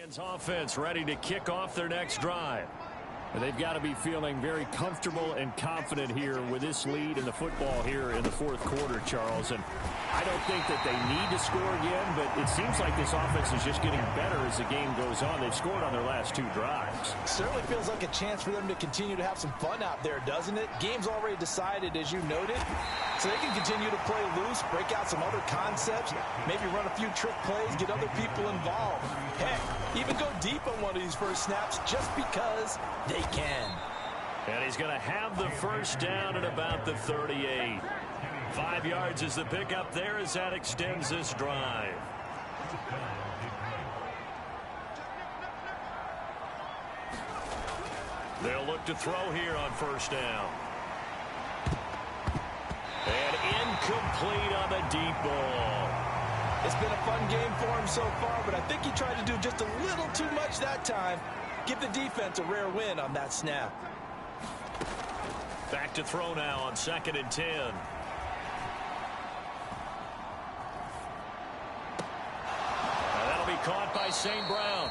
Lions offense ready to kick off their next drive. They've got to be feeling very comfortable and confident here with this lead in the football here in the fourth quarter, Charles. And I don't think that they need to score again, but it seems like this offense is just getting better as the game goes on. They've scored on their last two drives. Certainly feels like a chance for them to continue to have some fun out there, doesn't it? Game's already decided, as you noted, so they can continue to play loose, break out some other concepts, maybe run a few trick plays, get other people involved. Heck, even go deep on one of these first snaps just because they can. And he's going to have the first down at about the 38. 5 yards is the pickup there as that extends this drive. They'll look to throw here on first down. And incomplete on the deep ball. It's been a fun game for him so far, but I think he tried to do just a little too much that time. Give the defense a rare win on that snap. Back to throw now on 2nd and 10. That'll be caught by St. Brown.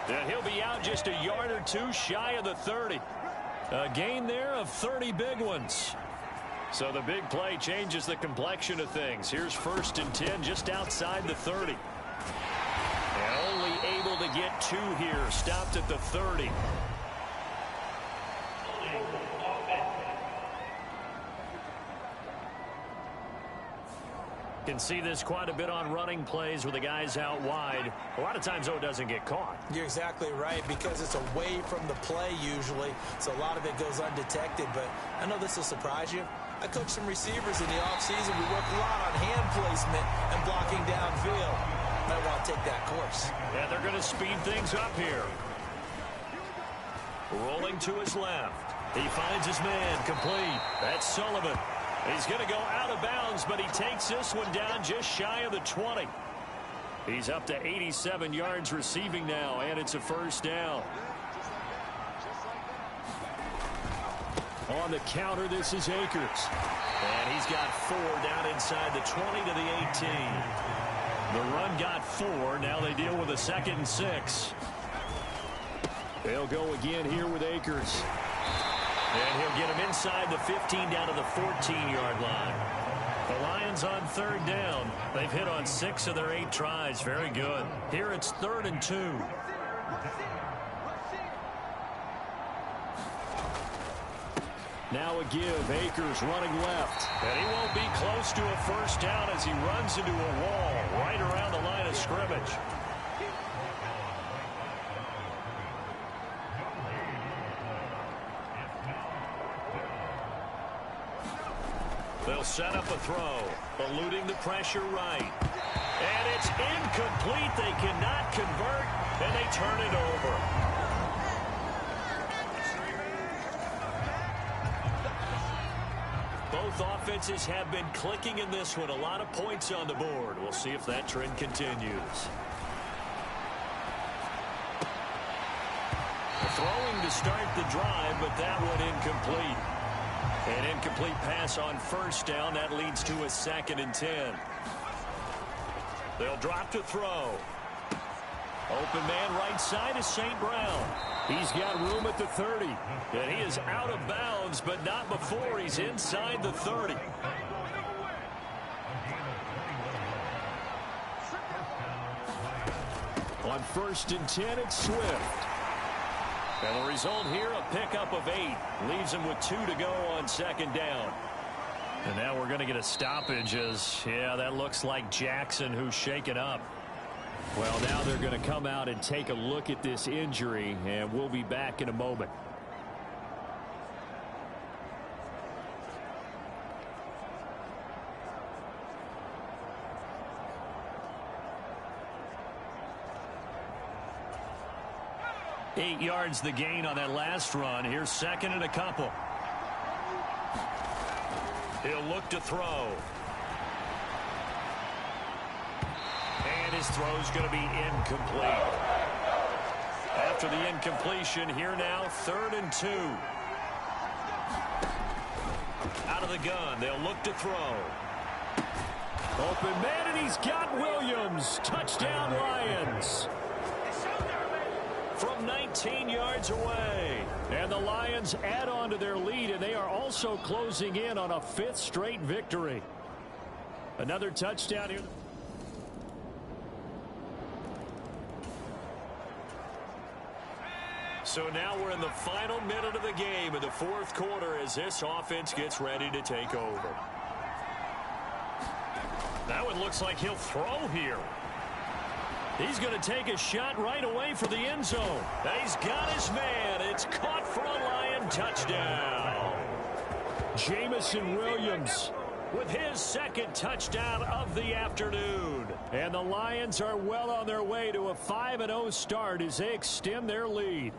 And he'll be out just a yard or two shy of the 30. A gain there of 30 big ones. So the big play changes the complexion of things. Here's 1st and 10 just outside the 30. And only able to get 2 here. Stopped at the 30. Can see this quite a bit on running plays with the guys out wide. A lot of times, though, it doesn't get caught. You're exactly right, because it's away from the play usually, so a lot of it goes undetected. But I know this will surprise you. I coach some receivers in the offseason. We work a lot on hand placement and blocking downfield. Might want to take that course. Yeah, they're going to speed things up here. Rolling to his left. He finds his man complete. That's Sullivan. He's going to go out of bounds, but he takes this one down just shy of the 20. He's up to 87 yards receiving now, and it's a first down. On the counter, this is Akers. And he's got 4 down inside the 20 to the 18. The run got 4. Now they deal with a 2nd and 6. They'll go again here with Akers. And he'll get him inside the 15 down to the 14-yard line. The Lions on 3rd down. They've hit on 6 of their 8 tries. Very good. Here it's 3rd and 2. Now a give. Akers running left. And he won't be close to a first down as he runs into a wall right around the line of scrimmage. They'll set up a throw, eluding the pressure right. And it's incomplete. They cannot convert, and they turn it over. Both offenses have been clicking in this one. A lot of points on the board. We'll see if that trend continues. Throwing to start the drive, but that one incomplete. An incomplete pass on first down. That leads to a 2nd and 10. They'll drop to throw. Open man right side is St. Brown. He's got room at the 30. And he is out of bounds, but not before he's inside the 30. On 1st and 10, it's Swift. And the result here, a pickup of 8. Leaves him with 2 to go on 2nd down. And now we're going to get a stoppage as, yeah, that looks like Jackson who's shaken up. Well, now they're going to come out and take a look at this injury, and we'll be back in a moment. Eight yards the gain on that last run. Here's 2nd and a couple. He'll look to throw. And his throw's going to be incomplete. After the incompletion, here now, 3rd and 2. Out of the gun, they'll look to throw. Open man, and he's got Williams. Touchdown, Lions. from 19 yards away. And the Lions add on to their lead, and they are also closing in on a 5th straight victory. Another touchdown here. So now we're in the final minute of the game in the 4th quarter as this offense gets ready to take over. That one looks like he'll throw here. He's going to take a shot right away for the end zone. He's got his man. It's caught for a Lion touchdown. Jamison Williams with his 2nd touchdown of the afternoon. And the Lions are well on their way to a 5-0 start as they extend their lead.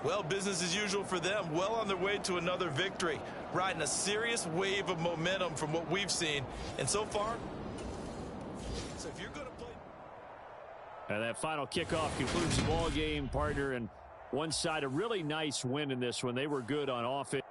Well, business as usual for them. Well on their way to another victory. Riding a serious wave of momentum from what we've seen. And so far, so if you're going to play... And that final kickoff concludes the ball game, partner. And one side, a really nice win in this one. They were good on offense.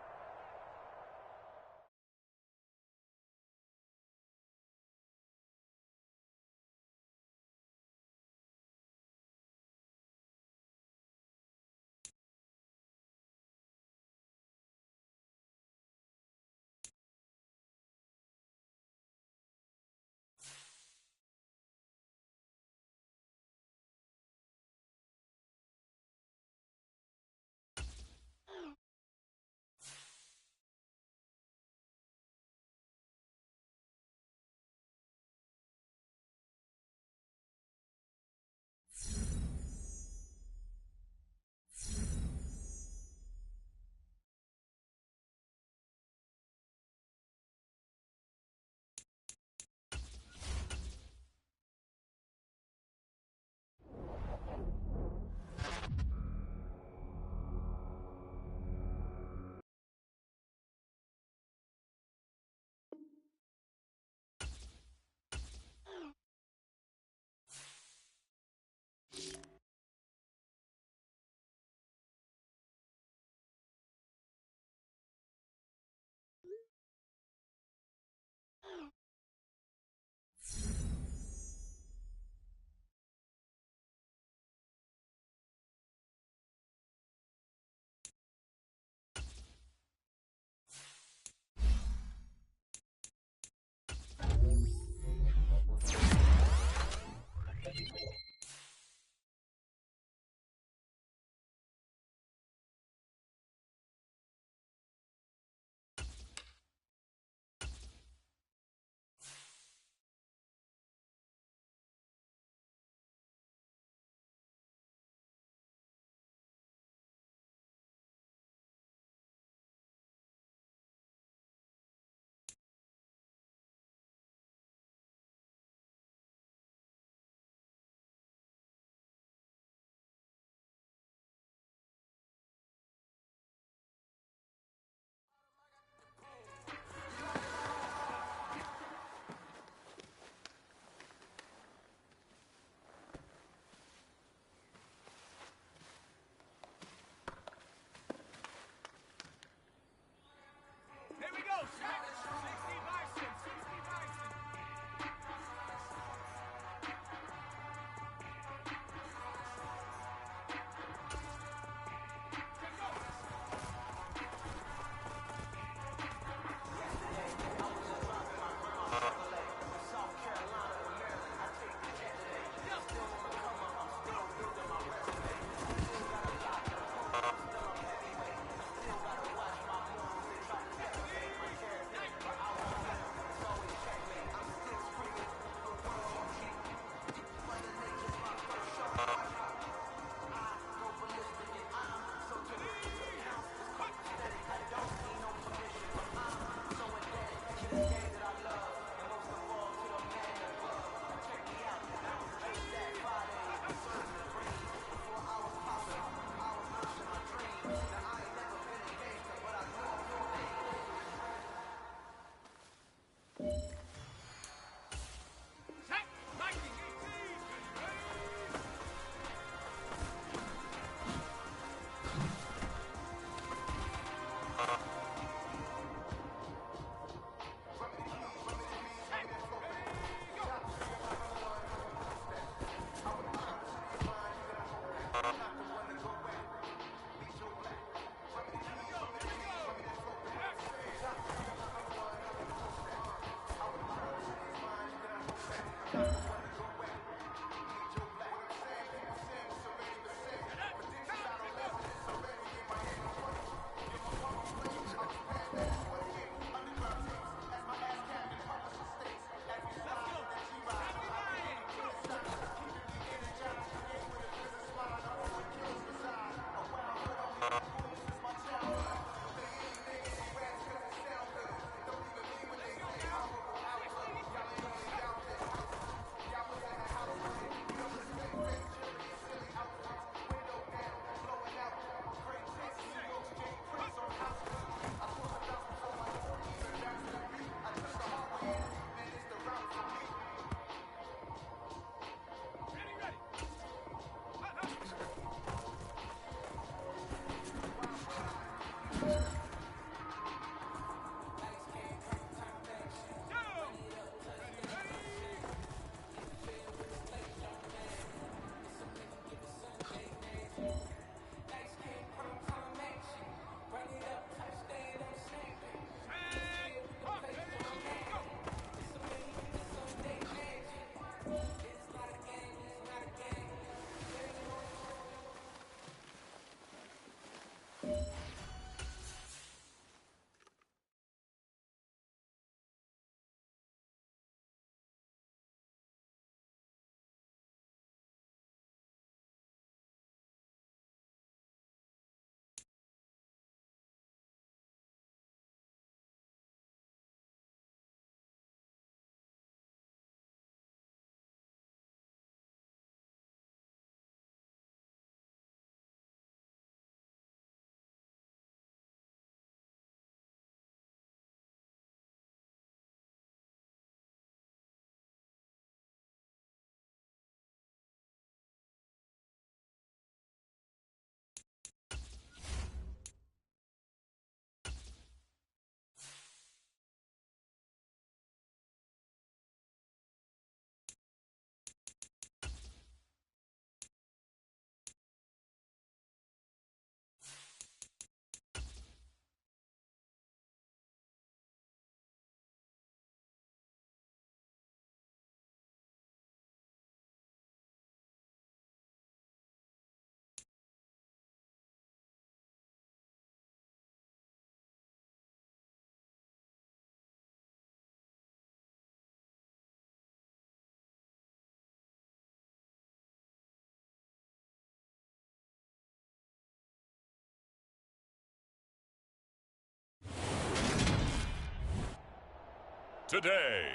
Today,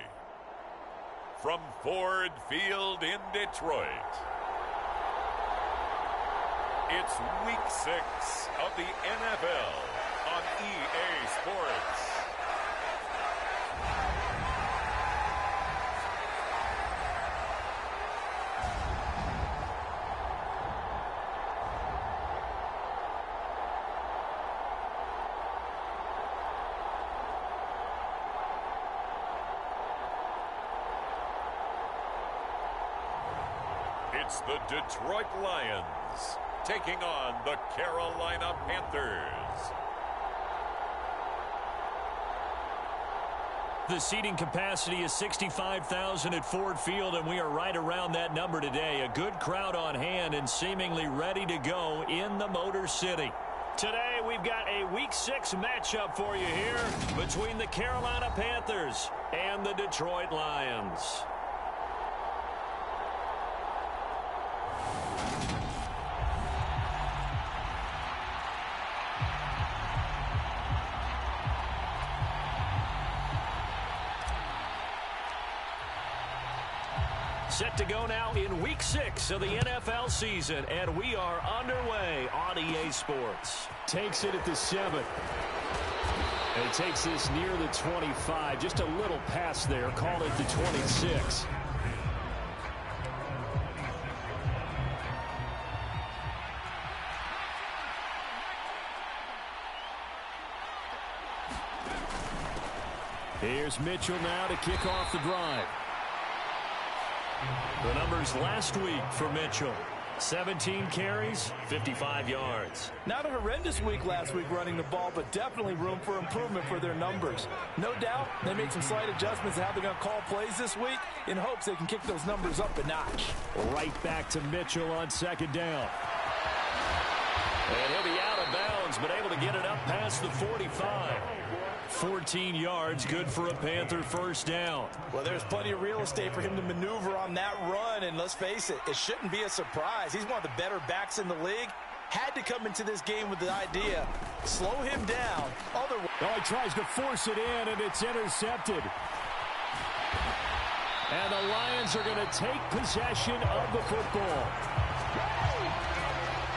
from Ford Field in Detroit, it's Week 6 of the NFL on EA Sports. It's the Detroit Lions taking on the Carolina Panthers. The seating capacity is 65,000 at Ford Field, and we are right around that number today. A good crowd on hand and seemingly ready to go in the Motor City. Today, we've got a Week 6 matchup for you here between the Carolina Panthers and the Detroit Lions. Set to go now in Week 6 of the NFL season, and we are underway on EA Sports. Takes it at the 7. And takes this near the 25, just a little past there, call it the 26. Here's Mitchell now to kick off the drive. The numbers last week for Mitchell: 17 carries, 55 yards. Not a horrendous week last week running the ball, but definitely room for improvement for their numbers. No doubt they make some slight adjustments to how they're going to call plays this week in hopes they can kick those numbers up a notch. Right back to Mitchell on second down. And he'll be out of bounds, but able to get it up past the 45. 14 yards, good for a Panther first down. Well, there's plenty of real estate for him to maneuver on that run, and let's face it, it shouldn't be a surprise. He's one of the better backs in the league. Had to come into this game with the idea, slow him down. Otherwise, he tries to force it in, and it's intercepted. And the Lions are going to take possession of the football.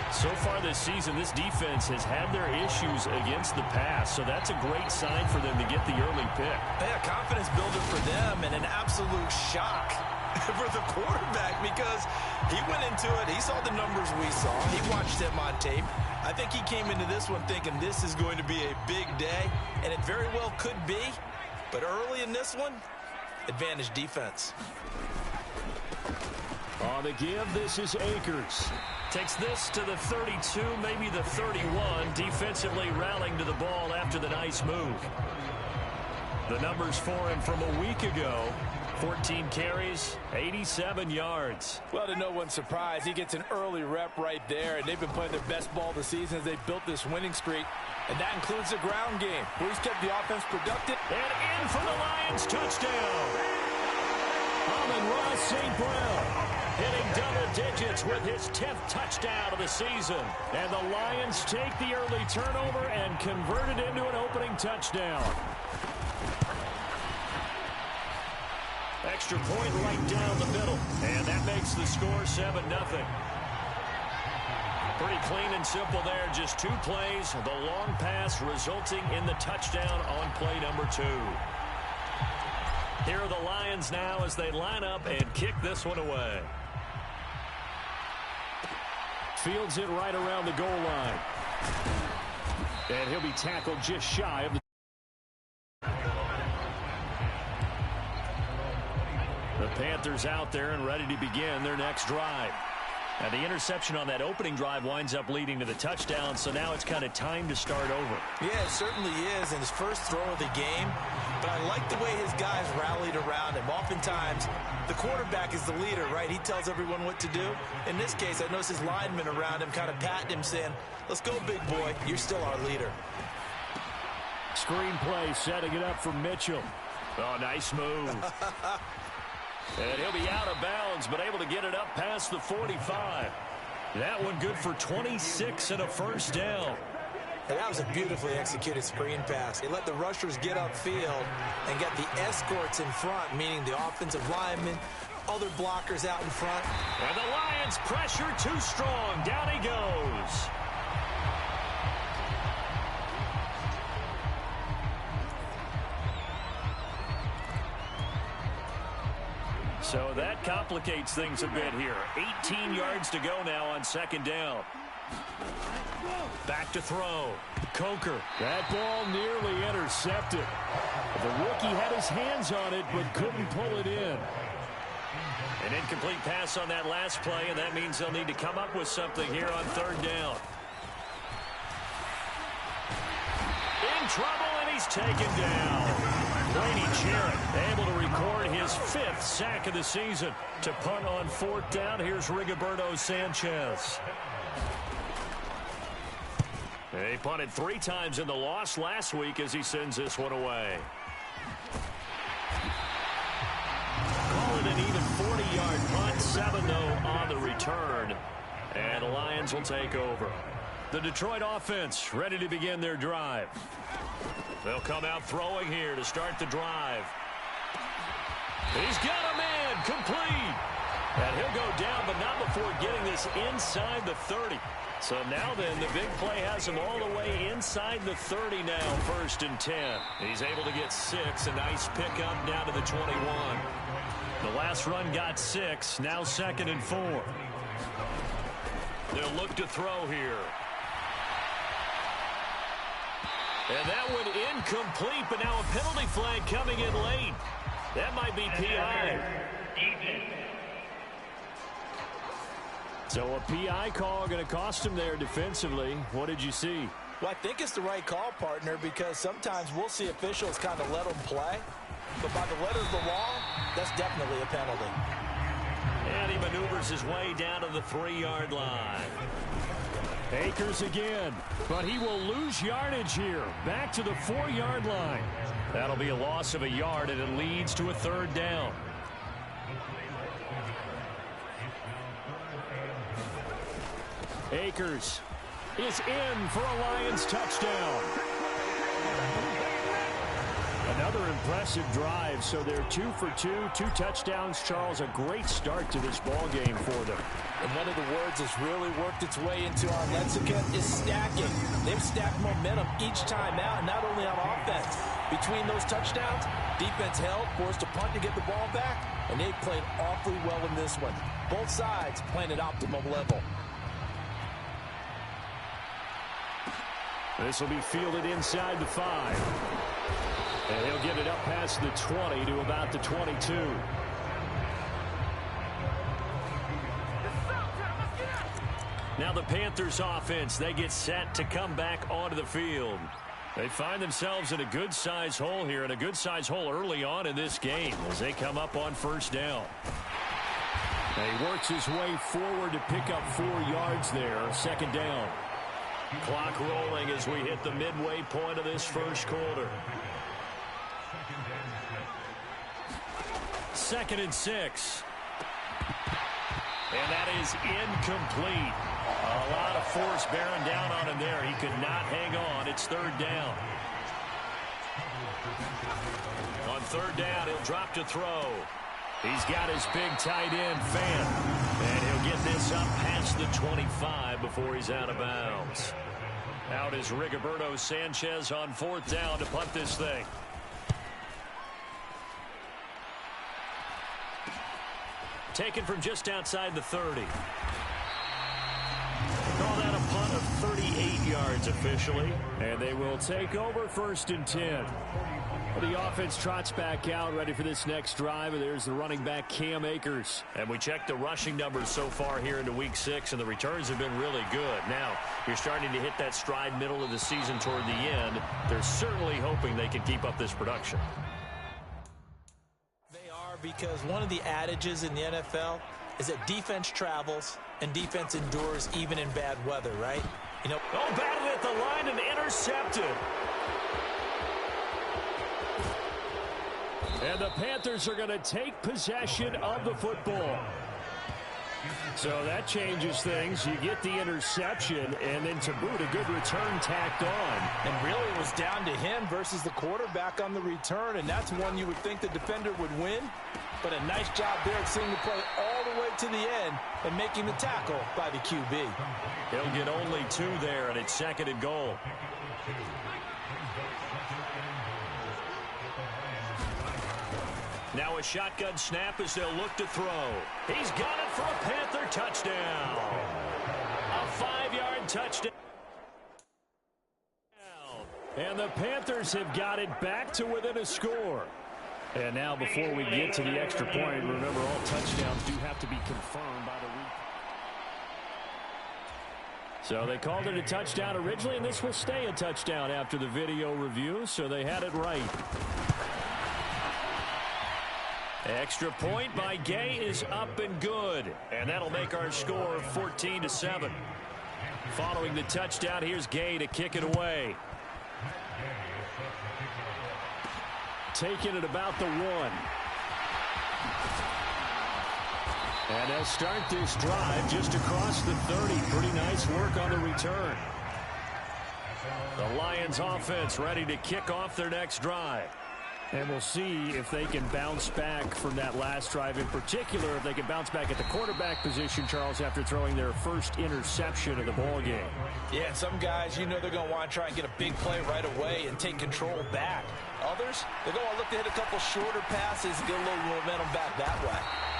So far this season, this defense has had their issues against the pass, so that's a great sign for them to get the early pick. Yeah, confidence builder for them and an absolute shock for the quarterback because he went into it. He saw the numbers we saw. He watched them on tape. I think he came into this one thinking this is going to be a big day, and it very well could be. But early in this one, advantage defense. On the give, this is Akers. Takes this to the 32, maybe the 31. Defensively rallying to the ball after the nice move. The numbers for him from a week ago. 14 carries, 87 yards. Well, to no one's surprise, he gets an early rep right there, and they've been playing their best ball this season as they've built this winning streak. And that includes the ground game, where he's kept the offense productive. And in for the Lions, touchdown. Amon-Ra St. Brown hitting double digits with his 10th touchdown of the season. And the Lions take the early turnover and convert it into an opening touchdown. Extra point right down the middle. And that makes the score 7-0. Pretty clean and simple there. Just 2 plays. The long pass resulting in the touchdown on play number 2. Here are the Lions now as they line up and kick this one away. Fields it right around the goal line. And he'll be tackled just shy of the... The Panthers out there and ready to begin their next drive. Now, the interception on that opening drive winds up leading to the touchdown, so now it's kind of time to start over. Yeah, it certainly is in his first throw of the game. But I like the way his guys rallied around him. Oftentimes, the quarterback is the leader, right? He tells everyone what to do. In this case, I noticed his linemen around him kind of patting him, saying, let's go, big boy. You're still our leader. Screen play, setting it up for Mitchell. Oh, nice move. And he'll be out of bounds, but able to get it up past the 45. That one good for 26 and a first down. And that was a beautifully executed screen pass. He let the rushers get upfield and get the escorts in front, meaning the offensive linemen, other blockers out in front. And the Lions pressure too strong. Down he goes. So that complicates things a bit here. 18 yards to go now on second down. Back to throw. Coker. That ball nearly intercepted. The rookie had his hands on it but couldn't pull it in. An incomplete pass on that last play, and that means they'll need to come up with something here on third down. In trouble, and he's taken down. Brady Jarrett able to record his 5th sack of the season. To punt on fourth down, here's Rigoberto Sanchez. He punted 3 times in the loss last week as he sends this one away. Call it an even 40-yard punt, 7-0 on the return. And the Lions will take over. The Detroit offense ready to begin their drive. They'll come out throwing here to start the drive. He's got a man, complete. And he'll go down, but not before getting this inside the 30. So now then, the big play has him all the way inside the 30 now, 1st and 10. He's able to get 6, a nice pickup down to the 21. The last run got 6, now 2nd and 4. They'll look to throw here. And that one incomplete, but now a penalty flag coming in late. That might be PI. So a PI call going to cost him there defensively. What did you see? Well, I think it's the right call, partner, because sometimes we'll see officials kind of let them play. But by the letter of the law, that's definitely a penalty. And he maneuvers his way down to the 3-yard line. Akers again, but he will lose yardage here. Back to the 4-yard line. That'll be a loss of a yard, and it leads to a 3rd down. Akers is in for a Lions touchdown. Another impressive drive, so they're 2 for 2, 2 touchdowns. Charles, a great start to this ball game for them. And one of the words that's really worked its way into our lexicon is stacking. They've stacked momentum each time out, and not only on offense. Between those touchdowns, defense held, forced a punt to get the ball back, and they played awfully well in this one. Both sides playing at optimum level. This will be fielded inside the 5. And he'll get it up past the 20 to about the 22. Now the Panthers offense, they get set to come back onto the field. They find themselves in a good-sized hole here, and a good-sized hole early on in this game as they come up on 1st down. And he works his way forward to pick up 4 yards there, 2nd down. Clock rolling as we hit the midway point of this 1st quarter. 2nd and 6. And that is incomplete. A lot of force bearing down on him there. He could not hang on. It's 3rd down. On 3rd down, he'll drop to throw. He's got his big tight end, Fant. And he'll get this up past the 25 before he's out of bounds. Out is Rigoberto Sanchez on 4th down to punt this thing. Taken from just outside the 30. Call that a punt of 38 yards officially. And they will take over 1st and 10. The offense trots back out, ready for this next drive. And there's the running back, Cam Akers. And we checked the rushing numbers so far here into Week 6, and the returns have been really good. Now, you're starting to hit that stride middle of the season toward the end. They're certainly hoping they can keep up this production. Because one of the adages in the NFL is that defense travels and defense endures even in bad weather, right? You know, batted at the line and intercepted. And the Panthers are going to take possession of the football. So that changes things. You get the interception, and then to boot, a good return tacked on. And really it was down to him versus the quarterback on the return, and that's one you would think the defender would win. But a nice job there at seeing the play all the way to the end and making the tackle by the QB. He'll get only 2 there, and it's 2nd and goal. Now a shotgun snap as they'll look to throw. He's got it for a Panther touchdown. A 5-yard touchdown. And the Panthers have got it back to within a score. And now before we get to the extra point, remember all touchdowns do have to be confirmed by the week. So they called it a touchdown originally, and this will stay a touchdown after the video review, so they had it right. Extra point by Gay is up and good. And that'll make our score 14-7. Following the touchdown, here's Gay to kick it away. Taking it about the 1. And they'll start this drive just across the 30. Pretty nice work on the return. The Lions offense ready to kick off their next drive. And we'll see if they can bounce back from that last drive. In particular, if they can bounce back at the quarterback position, Charles, after throwing their first interception of the ball game. Yeah, some guys, you know they're going to want to try and get a big play right away and take control back. Others, they're going to look to hit a couple shorter passes and get a little momentum back that way.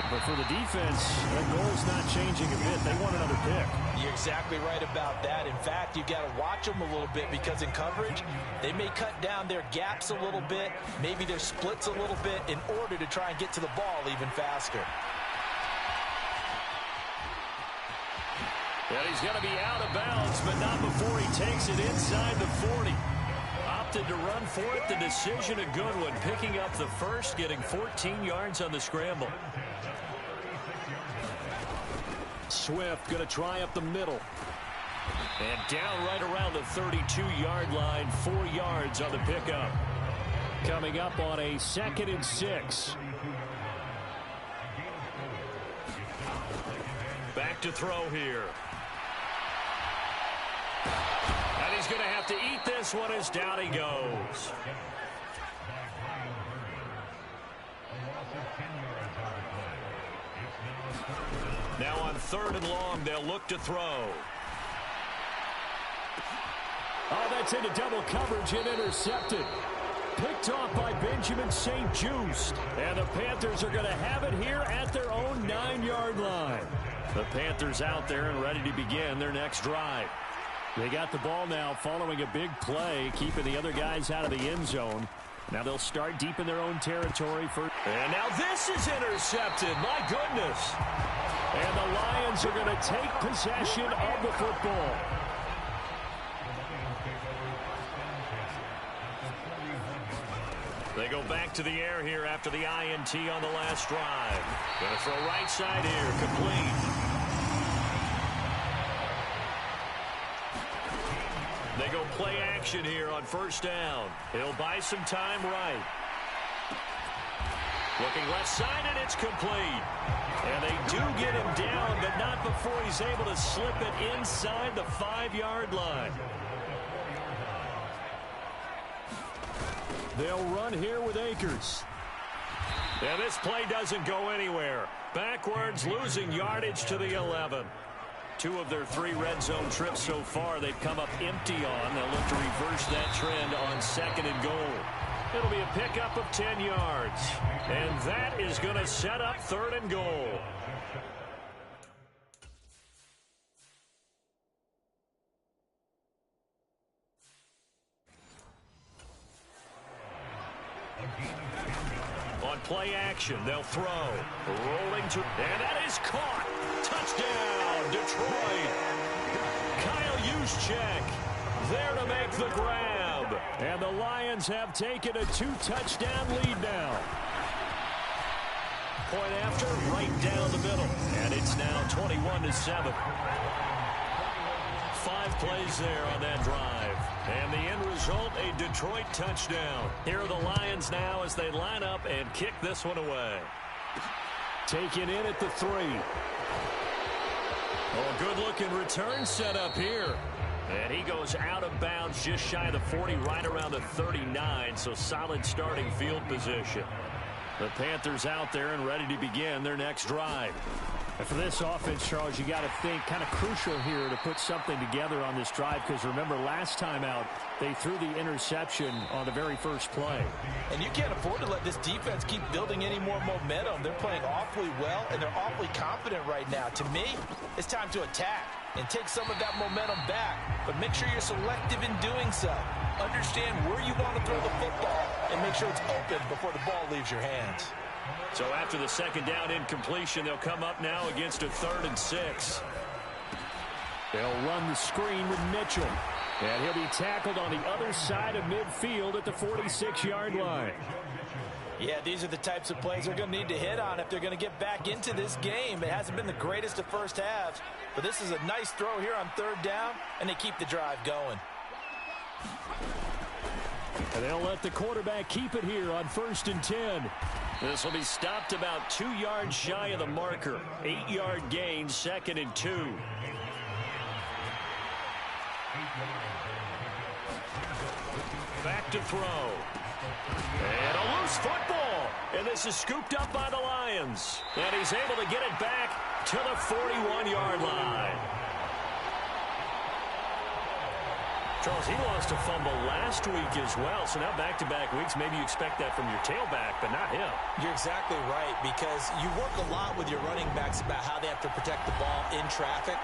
But for the defense, that goal's not changing a bit. They want another pick. You're exactly right about that. In fact, you've got to watch them a little bit because in coverage, they may cut down their gaps a little bit, maybe their splits a little bit in order to try and get to the ball even faster. And he's going to be out of bounds, but not before he takes it inside the 40. Opted to run for it. The decision a good one. Picking up the first, getting 14 yards on the scramble. Swift going to try up the middle. And down right around the 32-yard line, 4 yards on the pickup. Coming up on a 2nd and 6. Back to throw here. And he's going to have to eat this one as down he goes. Now on 3rd and long, they'll look to throw. Oh, that's into double coverage and intercepted. Picked off by Benjamin St-Juste. And the Panthers are going to have it here at their own 9-yard line. The Panthers out there and ready to begin their next drive. They got the ball now following a big play, keeping the other guys out of the end zone. Now they'll start deep in their own territory. And now this is intercepted. My goodness. And the Lions are going to take possession of the football. They go back to the air here after the INT on the last drive. Going to throw right side here, complete. They go play action here on 1st down. He'll buy some time right. Looking left side, and it's complete. And they do get him down, but not before he's able to slip it inside the 5-yard line. They'll run here with Akers. And this play doesn't go anywhere. Backwards, losing yardage to the 11. 2 of their 3 red zone trips so far they've come up empty on. They'll look to reverse that trend on 2nd and goal. It'll be a pickup of 10 yards. And that is going to set up 3rd and goal. On play action, they'll throw. Rolling to, and that is caught. Touchdown, Detroit. Kyle Juszczyk there to make the grab. And the Lions have taken a 2-touchdown lead now. Point after, right down the middle. And it's now 21-7. 5 plays there on that drive. And the end result, a Detroit touchdown. Here are the Lions now as they line up and kick this one away. Taken in at the 3. Oh, good-looking return set up here. And he goes out of bounds just shy of the 40, right around the 39, so solid starting field position. The Panthers out there and ready to begin their next drive. And for this offense, Charles, you got to think kind of crucial here to put something together on this drive, because remember last time out they threw the interception on the very first play. And you can't afford to let this defense keep building any more momentum. They're playing awfully well, and they're awfully confident right now. To me, it's time to attack and take some of that momentum back, but make sure you're selective in doing so. Understand where you want to throw the football and make sure it's open before the ball leaves your hands. So after the 2nd down incompletion, they'll come up now against a 3rd and 6. They'll run the screen with Mitchell. And he'll be tackled on the other side of midfield at the 46-yard line. Yeah, these are the types of plays they're going to need to hit on if they're going to get back into this game. It hasn't been the greatest of first halves, but this is a nice throw here on 3rd down, and they keep the drive going. And they'll let the quarterback keep it here on 1st and 10. This will be stopped about 2 yards shy of the marker. 8-yard gain, 2nd and 2. Back to throw. And a loose football. And this is scooped up by the Lions. And he's able to get it back to the 41-yard line. Charles, he lost a fumble last week as well, so now back-to-back weeks, maybe you expect that from your tailback, but not him. You're exactly right, because you work a lot with your running backs about how they have to protect the ball in traffic,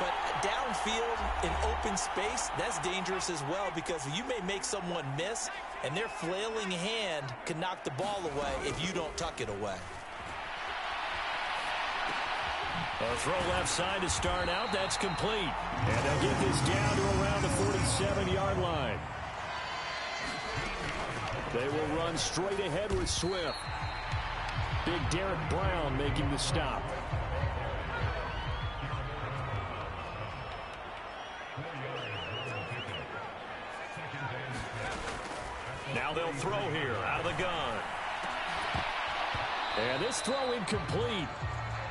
but downfield in open space, that's dangerous as well, because you may make someone miss, and their flailing hand can knock the ball away if you don't tuck it away. A throw left side to start out. That's complete. And they'll get this down to around the 47-yard line. They will run straight ahead with Swift. Big Derek Brown making the stop. Now they'll throw here out of the gun. And this throw incomplete.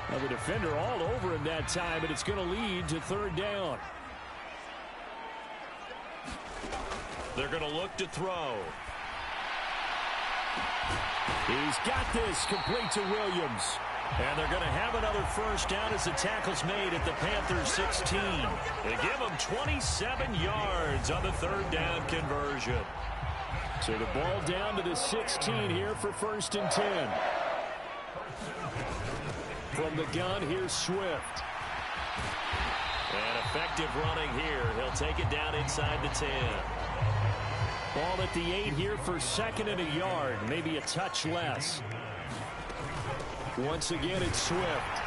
Now the defender all over him that time, but it's going to lead to third down. They're going to look to throw. He's got this complete to Williams. And they're going to have another first down as the tackle's made at the Panthers 16. They give them 27 yards on the third down conversion. So the ball down to the 16 here for 1st and 10. From the gun, here's Swift. And effective running here. He'll take it down inside the 10. Ball at the 8 here for 2nd and a yard. Maybe a touch less. Once again, it's Swift.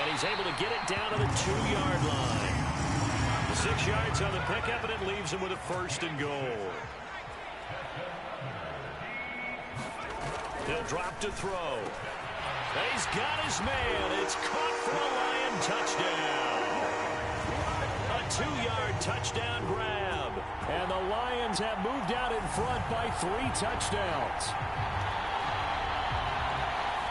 And he's able to get it down to the 2-yard line. 6 yards on the pickup, and it leaves him with a 1st and goal. He'll drop to throw. He's got his man. It's caught for a Lion touchdown. A 2-yard touchdown grab. And the Lions have moved out in front by 3 touchdowns.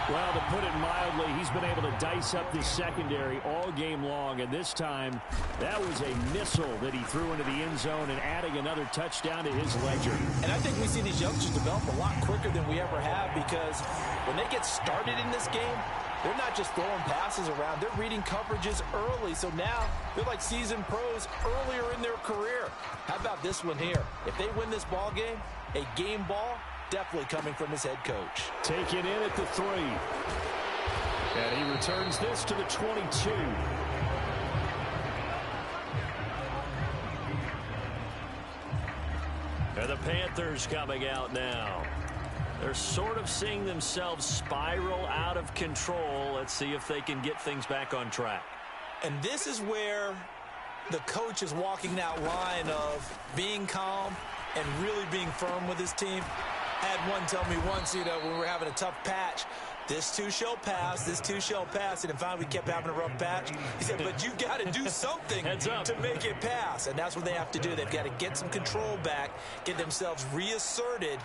Well, to put it mildly, he's been able to dice up this secondary all game long. And this time, that was a missile that he threw into the end zone and adding another touchdown to his ledger. And I think we see these youngsters develop a lot quicker than we ever have, because when they get started in this game, they're not just throwing passes around. They're reading coverages early. So now they're like seasoned pros earlier in their career. How about this one here? If they win this ball game, a game ball, definitely coming from his head coach. Taken in at the 3. And he returns this to the 22. And the Panthers coming out now. They're sort of seeing themselves spiral out of control. Let's see if they can get things back on track. And this is where the coach is walking that line of being calm and really being firm with his team. I had one tell me once, when we were having a tough patch, this too shall pass, this too shall pass. And finally we kept having a rough patch. He said, but you got to do something to make it pass. And that's what they have to do. They've got to get some control back, get themselves reasserted,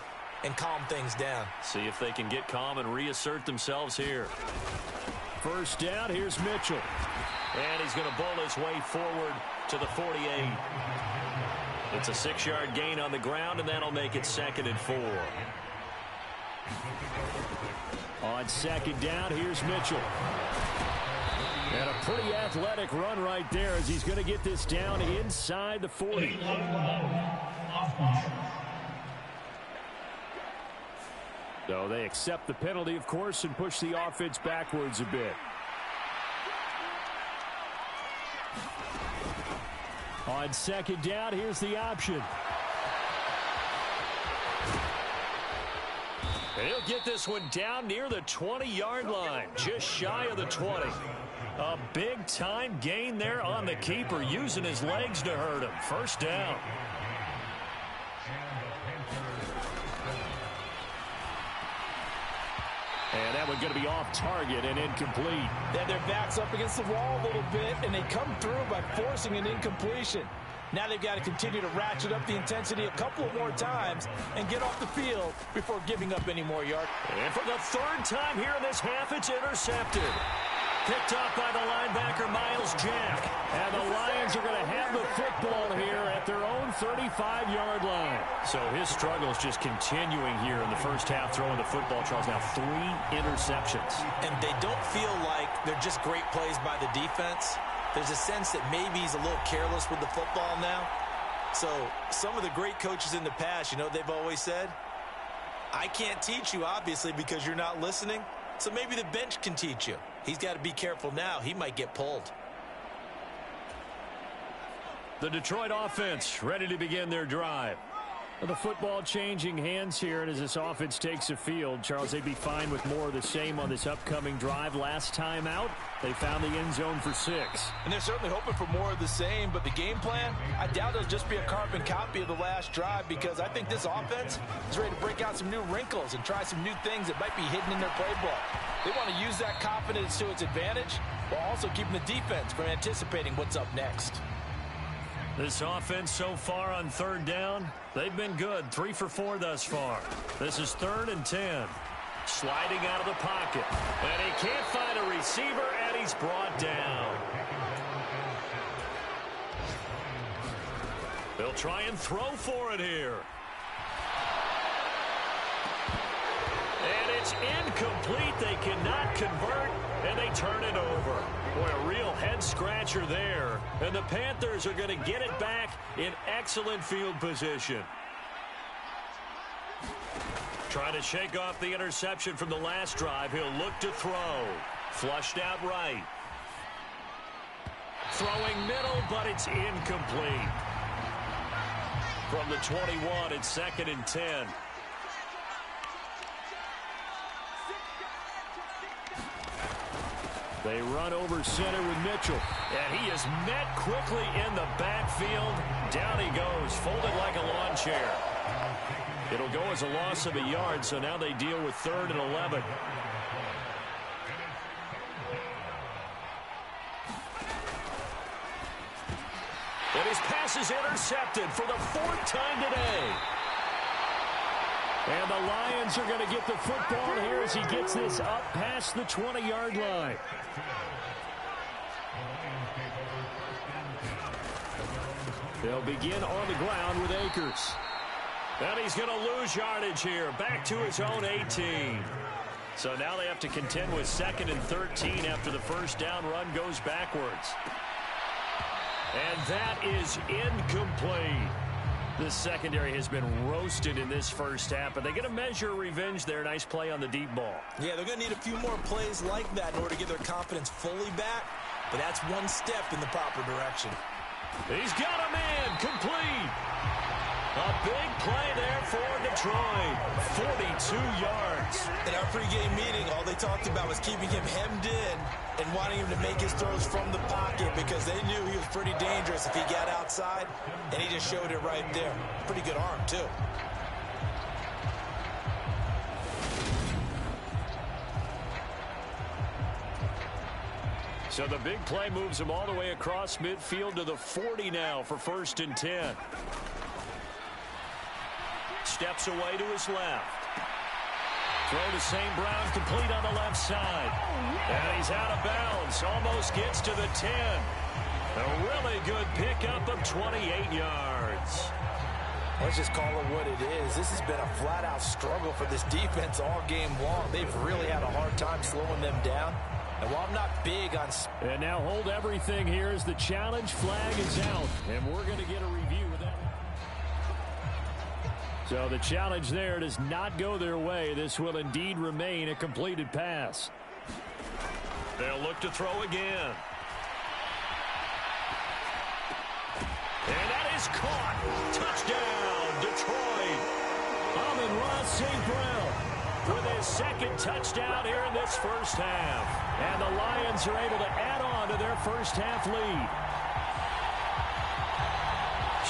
and calm things down. See if they can get calm and reassert themselves here. First down, here's Mitchell. And he's going to bowl his way forward to the 48. It's a 6-yard gain on the ground, and that'll make it 2nd and 4. On 2nd down, here's Mitchell. And a pretty athletic run right there as he's going to get this down inside the 40. So they accept the penalty, of course, and push the offense backwards a bit. On 2nd down, here's the option. And he'll get this one down near the 20-yard line, just shy of the 20. A big-time gain there on the keeper, using his legs to hurt him. First down. And that one's going to be off target and incomplete. Then their back's up against the wall a little bit, and they come through by forcing an incompletion. Now they've got to continue to ratchet up the intensity a couple of more times and get off the field before giving up any more yards. And for the 3rd time here in this half, it's intercepted. Picked up by the linebacker, Miles Jack. And the Lions are going to have the football here at their own 35-yard line. So his struggle is just continuing here in the first half, throwing the football. Charles, now 3 interceptions. And they don't feel like they're just great plays by the defense. There's a sense that maybe he's a little careless with the football now. So some of the great coaches in the past, they've always said, I can't teach you, obviously, because you're not listening. So maybe the bench can teach you. He's got to be careful now. He might get pulled. The Detroit offense ready to begin their drive. The football changing hands here, and as this offense takes the field, Charles, they'd be fine with more of the same on this upcoming drive. Last time out, they found the end zone for 6. And they're certainly hoping for more of the same, but the game plan, I doubt it'll just be a carbon copy of the last drive, because I think this offense is ready to break out some new wrinkles and try some new things that might be hidden in their playbook. They want to use that confidence to its advantage while also keeping the defense from anticipating what's up next. This offense so far on 3rd down, they've been good. 3 for 4 thus far. This is 3rd and 10. Sliding out of the pocket. And he can't find a receiver, and he's brought down. They'll try and throw for it here. And it's incomplete. They cannot convert, and they turn it over. Boy, a real head-scratcher there. And the Panthers are going to get it back in excellent field position. Trying to shake off the interception from the last drive. He'll look to throw. Flushed out right. Throwing middle, but it's incomplete. From the 21, it's 2nd and 10. They run over center with Mitchell. And he is met quickly in the backfield. Down he goes, folded like a lawn chair. It'll go as a loss of a yard, so now they deal with 3rd and 11. And his pass is intercepted for the 4th time today. And the Lions are going to get the football here as he gets this up past the 20-yard line. They'll begin on the ground with Akers. And he's going to lose yardage here, back to his own 18. So now they have to contend with 2nd and 13 after the first down run goes backwards. And that is incomplete. The secondary has been roasted in this first half, but they get a measure of revenge there. Nice play on the deep ball. Yeah, they're going to need a few more plays like that in order to get their confidence fully back, but that's one step in the proper direction. He's got a man, complete. A big play there for Detroit. 42 yards. In our pregame meeting, all they talked about was keeping him hemmed in and wanting him to make his throws from the pocket because they knew he was pretty dangerous if he got outside, and he just showed it right there. Pretty good arm, too. So the big play moves him all the way across midfield to the 40 now for 1st and 10. Steps away to his left. Throw to St. Brown, complete on the left side. And he's out of bounds. Almost gets to the 10. A really good pickup of 28 yards. Let's just call it what it is. This has been a flat-out struggle for this defense all game long. They've really had a hard time slowing them down. And while I'm not big on... And now hold everything here as the challenge flag is out. And we're going to get a review of that. So the challenge there does not go their way. This will indeed remain a completed pass. They'll look to throw again. And that is caught. Touchdown, Detroit. Amon-Ra St. Brown with his 2nd touchdown here in this first half. And the Lions are able to add on to their first half lead.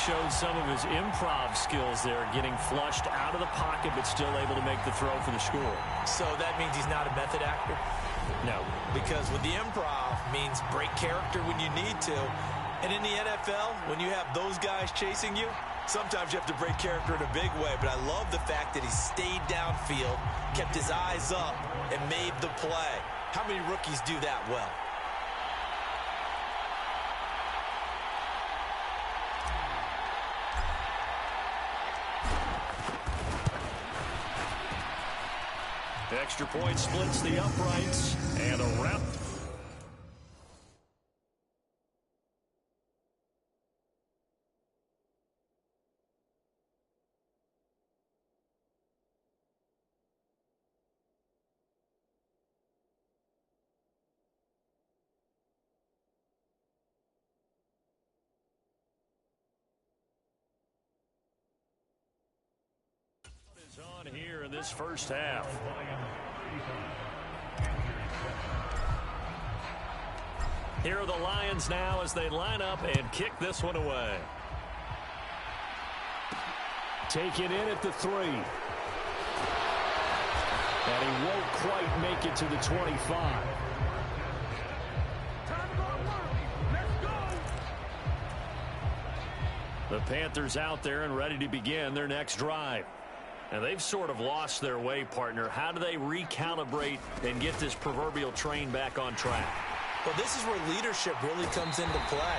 Showed some of his improv skills there, getting flushed out of the pocket but still able to make the throw for the score. So that means he's not a method actor? No. Because with the improv means break character when you need to. And in the NFL, when you have those guys chasing you, sometimes you have to break character in a big way. But I love the fact that he stayed downfield, kept his eyes up, and made the play. How many rookies do that well? Extra point splits the uprights, and a wrap. in this first half. Here are the Lions now as they line up and kick this one away. Taken in at the 3. And he won't quite make it to the 25. The Panthers out there and ready to begin their next drive. And they've sort of lost their way, partner. How do they recalibrate and get this proverbial train back on track? Well, this is where leadership really comes into play.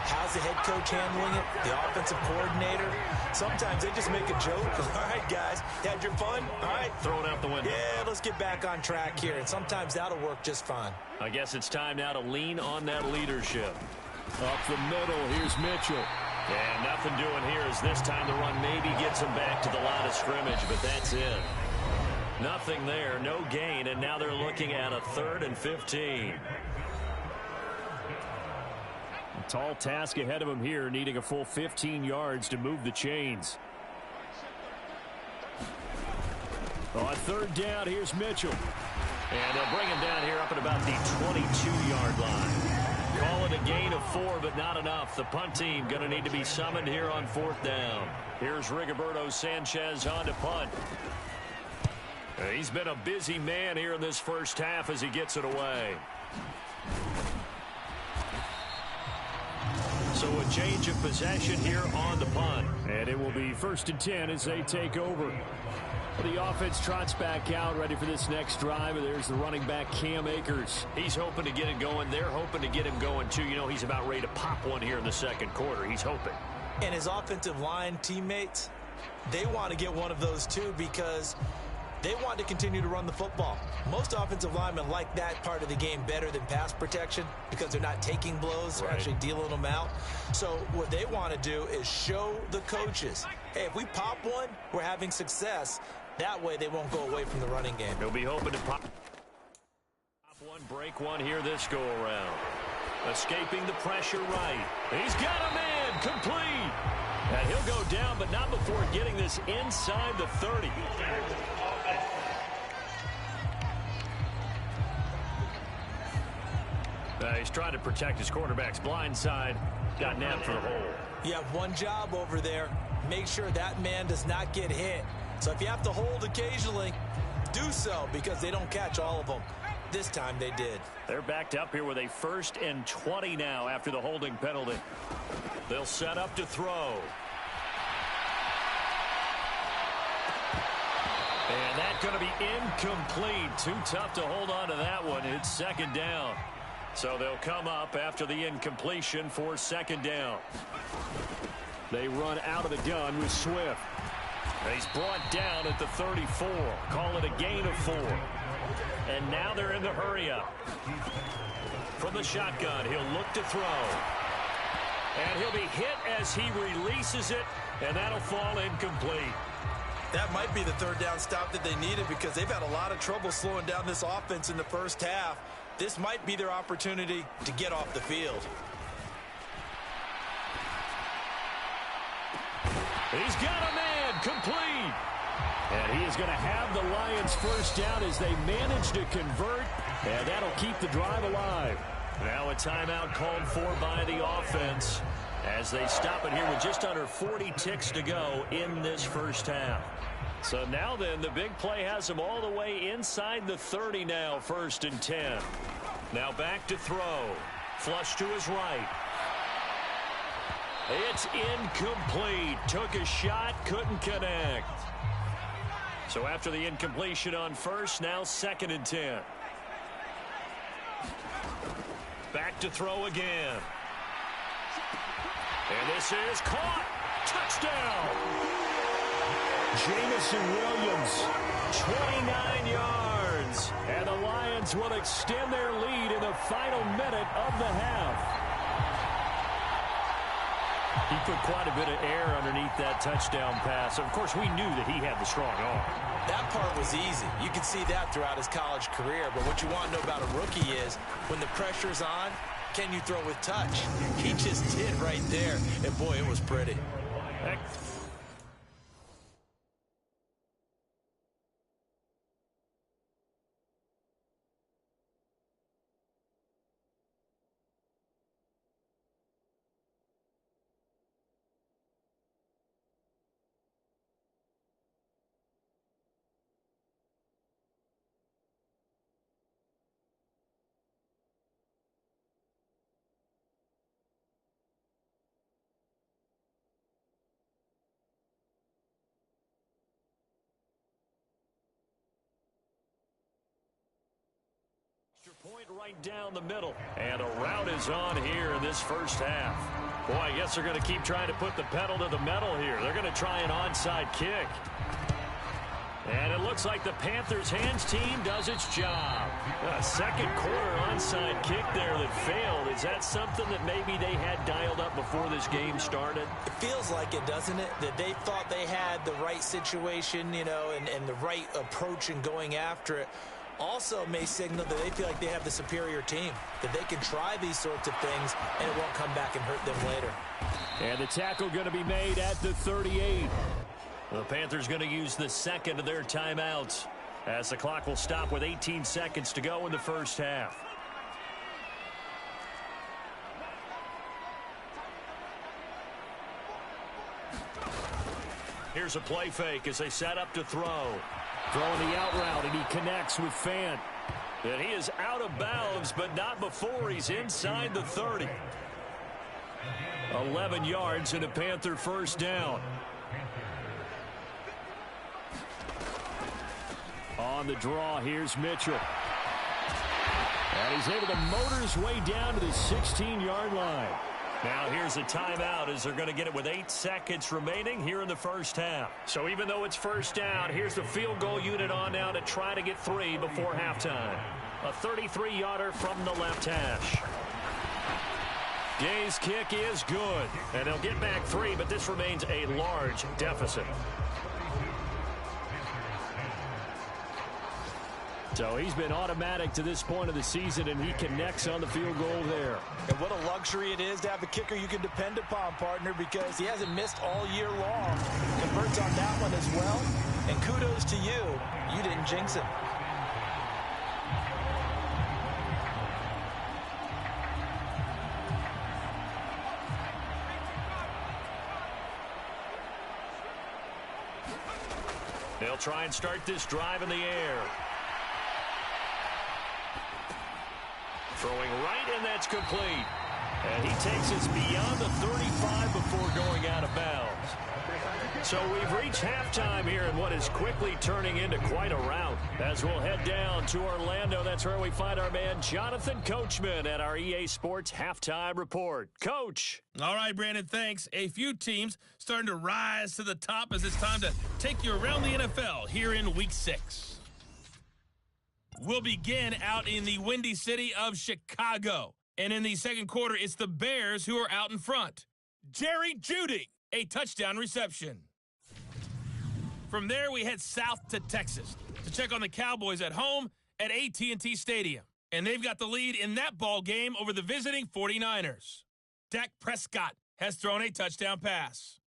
How's the head coach handling it? The offensive coordinator? Sometimes they just make a joke. All right, guys, you had your fun? All right. Throw it out the window. Yeah, let's get back on track here. And sometimes that'll work just fine. I guess it's time now to lean on that leadership. Up the middle, here's Mitchell. And nothing doing here as this time the run maybe gets him back to the line of scrimmage, but that's it. Nothing there, no gain, and now they're looking at a 3rd and 15. A tall task ahead of him here, needing a full 15 yards to move the chains. On 3rd down, here's Mitchell. And they'll bring him down here up at about the 22-yard line. Call it a gain of 4, but not enough. The punt team going to need to be summoned here on 4th down. Here's Rigoberto Sanchez on to punt. He's been a busy man here in this first half as he gets it away. So a change of possession here on the punt. And it will be 1st and 10 as they take over. The offense trots back out, ready for this next drive. And there's the running back, Cam Akers. He's hoping to get it going. They're hoping to get him going, too. You know, he's about ready to pop one here in the 2nd quarter. He's hoping. And his offensive line teammates, they want to get one of those, too, because they want to continue to run the football. Most offensive linemen like that part of the game better than pass protection because they're not taking blows. They're actually dealing them out. So what they want to do is show the coaches, hey, if we pop one, we're having success. That way they won't go away from the running game. He'll be hoping to pop one, break one here this go-around. Escaping the pressure right. He's got a man complete. And he'll go down, but not before getting this inside the 30. He's trying to protect his quarterback's blind side. Got nabbed for the hole. You have one job over there. Make sure that man does not get hit. So if you have to hold occasionally, do so because they don't catch all of them. This time they did. They're backed up here with a 1st and 20 now after the holding penalty. They'll set up to throw. And that's going to be incomplete. Too tough to hold on to that one. It's 2nd down. So they'll come up after the incompletion for 2nd down. They run out of the gun with Swift. He's brought down at the 34. Call it a gain of 4. And now they're in the hurry-up. From the shotgun, he'll look to throw. And he'll be hit as he releases it, and that'll fall incomplete. That might be the 3rd down stop that they needed because they've had a lot of trouble slowing down this offense in the first half. This might be their opportunity to get off the field. He's got a man complete. And he is going to have the Lions 1st down as they manage to convert. And that'll keep the drive alive. Now a timeout called for by the offense as they stop it here with just under 40 ticks to go in this first half. So now then, the big play has them all the way inside the 30 now, 1st and 10. Now back to throw. Flush to his right. It's incomplete. Took a shot, couldn't connect. So after the incompletion on 1st, now 2nd and 10. Back to throw again. And this is caught. Touchdown. Jamison Williams, 29 yards. And the Lions will extend their lead in the final minute of the half. He put quite a bit of air underneath that touchdown pass. Of course, we knew that he had the strong arm. That part was easy. You can see that throughout his college career. But what you want to know about a rookie is when the pressure's on, can you throw with touch? He just did right there. And, boy, it was pretty. Heck. Point right down the middle. And a rout is on here in this first half. Boy, I guess they're going to keep trying to put the pedal to the metal here. They're going to try an onside kick. And it looks like the Panthers' hands team does its job. A second quarter onside kick there that failed. Is that something that maybe they had dialed up before this game started? It feels like it, doesn't it? That they thought they had the right situation, you know, and the right approach in going after it. Also may signal that they feel like they have the superior team, that they can try these sorts of things and it won't come back and hurt them later. And the tackle going to be made at the 38. The Panthers going to use the second of their timeouts as the clock will stop with 18 seconds to go in the first half. Here's a play fake as they set up to throw. Throwing the out route, and he connects with Fant. And he is out of bounds, but not before he's inside the 30. 11 yards and a Panther first down. On the draw, here's Mitchell. And he's able to motor his way down to the 16-yard line. Now here's a timeout as they're going to get it with 8 seconds remaining here in the first half. So even though it's first down, here's the field goal unit on now to try to get 3 before halftime. A 33-yarder from the left hash. Gay's kick is good. And they'll get back 3, but this remains a large deficit. So he's been automatic to this point of the season, and he connects on the field goal there. And what a luxury it is to have a kicker you can depend upon, partner, because he hasn't missed all year long. Converts on that one as well. And kudos to you. You didn't jinx him. They'll try and start this drive in the air. Throwing right, and that's complete. And he takes us beyond the 35 before going out of bounds. So we've reached halftime here in what is quickly turning into quite a rout. As we'll head down to Orlando, that's where we find our man Jonathan Coachman at our EA Sports Halftime Report. Coach. All right, Brandon, thanks. A few teams starting to rise to the top as it's time to take you around the NFL here in Week 6. We'll begin out in the windy city of Chicago. And in the second quarter, it's the Bears who are out in front. Jerry Jeudy, a touchdown reception. From there, we head south to Texas to check on the Cowboys at home at AT&T Stadium. And they've got the lead in that ball game over the visiting 49ers. Dak Prescott has thrown a touchdown pass.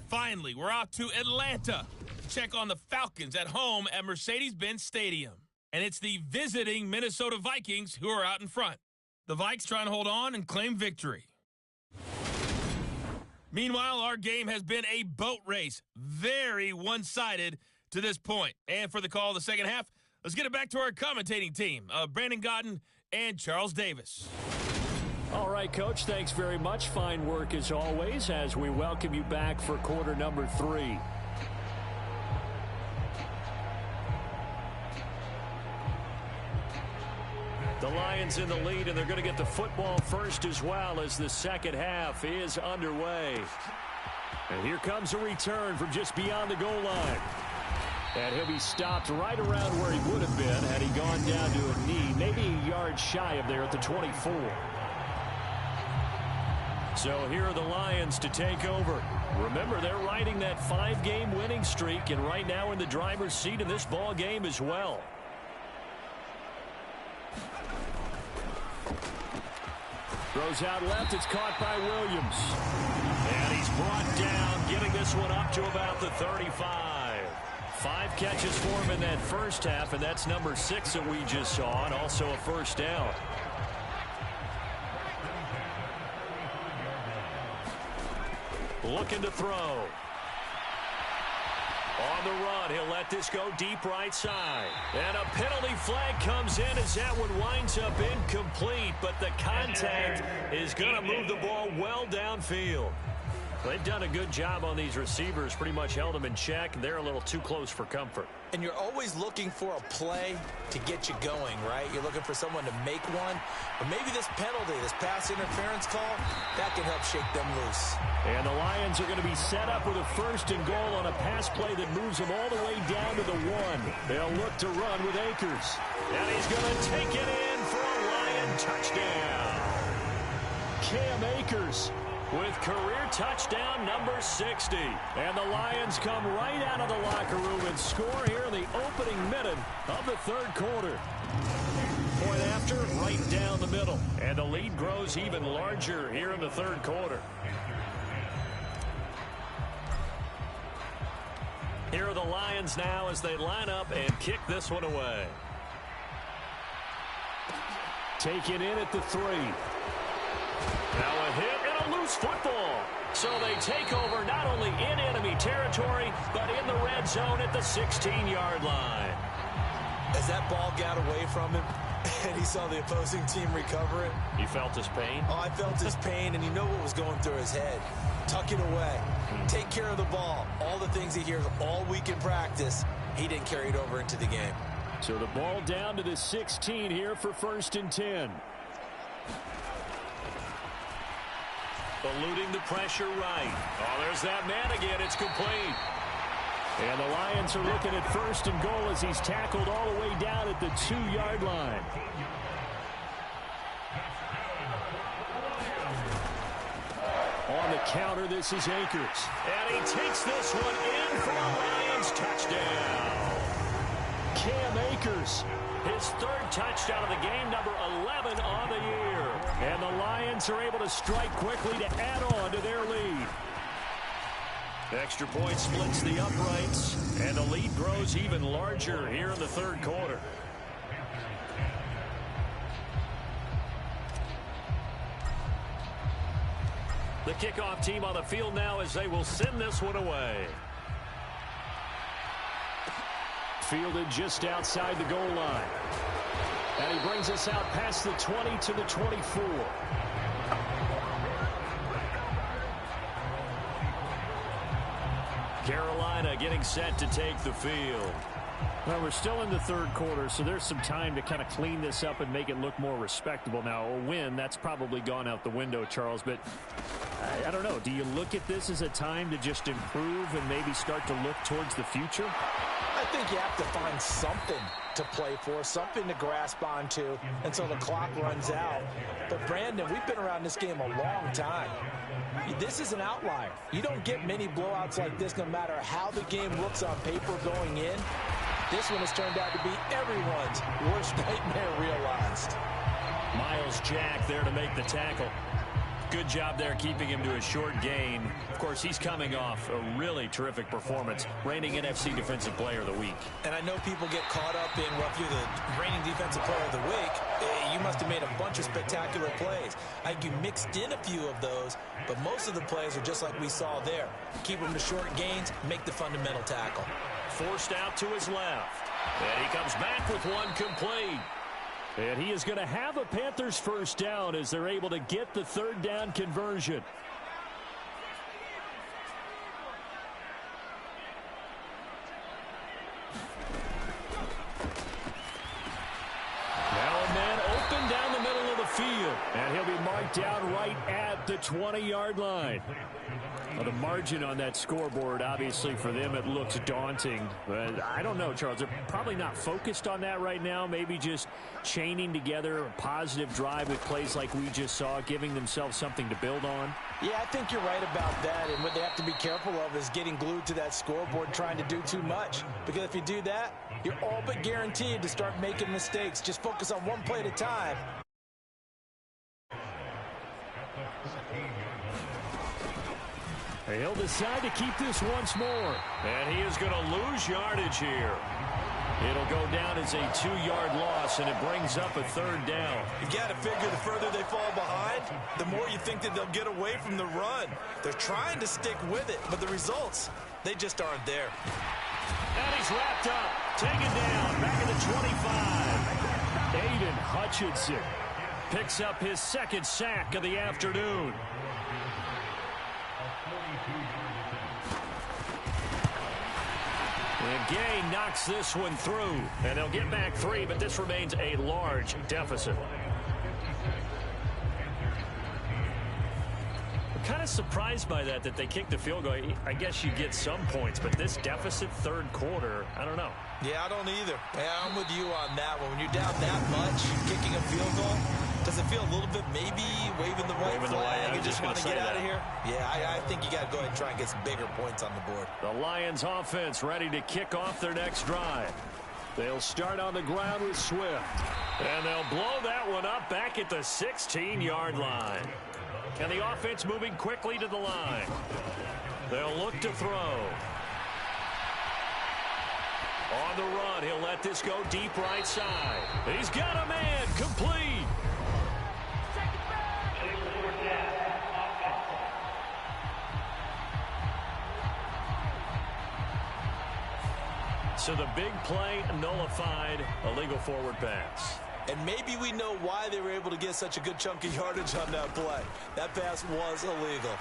Finally, we're off to Atlanta. Check on the Falcons at home at Mercedes-Benz Stadium. And it's the visiting Minnesota Vikings who are out in front. The Vikes trying to hold on and claim victory. Meanwhile, our game has been a boat race. Very one-sided to this point. And for the call of the second half, let's get it back to our commentating team, Brandon Godden and Charles Davis. All right, Coach, thanks very much. Fine work as always as we welcome you back for quarter number 3. The Lions in the lead, and they're going to get the football first as well as the second half is underway. And here comes a return from just beyond the goal line. And he'll be stopped right around where he would have been had he gone down to a knee, maybe a yard shy of there at the 24. So here are the Lions to take over. Remember, they're riding that 5-game winning streak, and right now in the driver's seat in this ball game as well. Throws out left. It's caught by Williams. And he's brought down, getting this one up to about the 35. 5 catches for him in that first half, and that's number 6 that we just saw, and also a first down. Looking to throw. On the run, he'll let this go deep right side. And a penalty flag comes in as that one winds up incomplete, but the contact is going to move the ball well downfield. They've done a good job on these receivers, pretty much held them in check, and they're a little too close for comfort. And you're always looking for a play to get you going, right? You're looking for someone to make one. But maybe this penalty, this pass interference call, that can help shake them loose. And the Lions are going to be set up with a 1st and goal on a pass play that moves them all the way down to the 1. They'll look to run with Akers. And he's going to take it in for a Lion touchdown. Cam Akers with career touchdown number 60. And the Lions come right out of the locker room and score here in the opening minute of the 3rd quarter. Point after, right down the middle. And the lead grows even larger here in the 3rd quarter. Here are the Lions now as they line up and kick this one away. Taken in at the 3. Now a hit and a loose football. So they take over not only in enemy territory, but in the red zone at the 16-yard line. As that ball got away from him and he saw the opposing team recover it. You felt his pain? Oh, I felt his pain, and you know what was going through his head. Tuck it away. Take care of the ball. All the things he hears all week in practice, he didn't carry it over into the game. So the ball down to the 16 here for 1st and 10. Eluding the pressure right. Oh, there's that man again. It's complete. And the Lions are looking at 1st and goal as he's tackled all the way down at the 2-yard line. On the counter, this is Akers. And he takes this one in for a Lions touchdown. Cam Akers, his 3rd touchdown of the game, number 11 on the year. And the Lions are able to strike quickly to add on to their lead. Extra point splits the uprights, and the lead grows even larger here in the 3rd quarter. The kickoff team on the field now as they will send this one away. Fielded just outside the goal line. And he brings us out past the 20 to the 24. Carolina getting set to take the field. Well, we're still in the 3rd quarter, so there's some time to kind of clean this up and make it look more respectable. Now, a win, that's probably gone out the window, Charles, but I don't know. Do you look at this as a time to just improve and maybe start to look towards the future? I think you have to find something to play for, something to grasp onto until the clock runs out. But, Brandon, we've been around this game a long time. This is an outlier. You don't get many blowouts like this no matter how the game looks on paper going in. This one has turned out to be everyone's worst nightmare realized. Miles Jack there to make the tackle. Good job there keeping him to a short gain. Of course, he's coming off a really terrific performance, reigning NFC Defensive Player of the Week. And I know people get caught up in, well, if you're the reigning Defensive Player of the Week, you must have made a bunch of spectacular plays. I think you mixed in a few of those, but most of the plays are just like we saw there. Keep them to short gains, make the fundamental tackle. Forced out to his left. And he comes back with one complete. And he is going to have a Panthers 1st down as they're able to get the 3rd down conversion. Now a man open down the middle of the field. And he'll be marked down right at the 20-yard line. Well, the margin on that scoreboard, obviously, for them, it looks daunting. But I don't know, Charles. They're probably not focused on that right now. Maybe just chaining together a positive drive with plays like we just saw, giving themselves something to build on. Yeah, I think you're right about that. And what they have to be careful of is getting glued to that scoreboard trying to do too much. Because if you do that, you're all but guaranteed to start making mistakes. Just focus on one play at a time. He'll decide to keep this once more. And he is going to lose yardage here. It'll go down as a 2-yard loss, and it brings up a 3rd down. You got to figure the further they fall behind, the more you think that they'll get away from the run. They're trying to stick with it, but the results, they just aren't there. And he's wrapped up, taken down, back at the 25. Aiden Hutchinson picks up his 2nd sack of the afternoon. And Gay knocks this one through, and they'll get back 3, but this remains a large deficit. I'm kind of surprised by that they kicked the field goal. I guess you get some points, but this deficit third quarter, I don't know. Yeah, I don't either. Yeah, I'm with you on that one. When you're down that much, kicking a field goal, does it feel a little bit maybe waving the white flag and just want to get out of here? Yeah, I think you got to go ahead and try and get some bigger points on the board. The Lions offense ready to kick off their next drive. They'll start on the ground with Swift. And they'll blow that one up back at the 16-yard line. And the offense moving quickly to the line. They'll look to throw. On the run, he'll let this go deep right side. He's got a man, complete. So the big play nullified, illegal forward pass. And maybe we know why they were able to get such a good chunk of yardage on that play. That pass was illegal.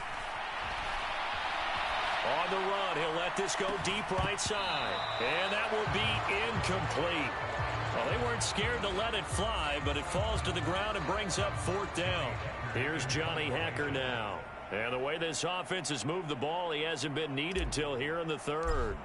On the run, he'll let this go deep right side. And that will be incomplete. Well, they weren't scared to let it fly, but it falls to the ground and brings up 4th down. Here's Johnny Hacker now. And the way this offense has moved the ball, he hasn't been needed till here in the 3rd.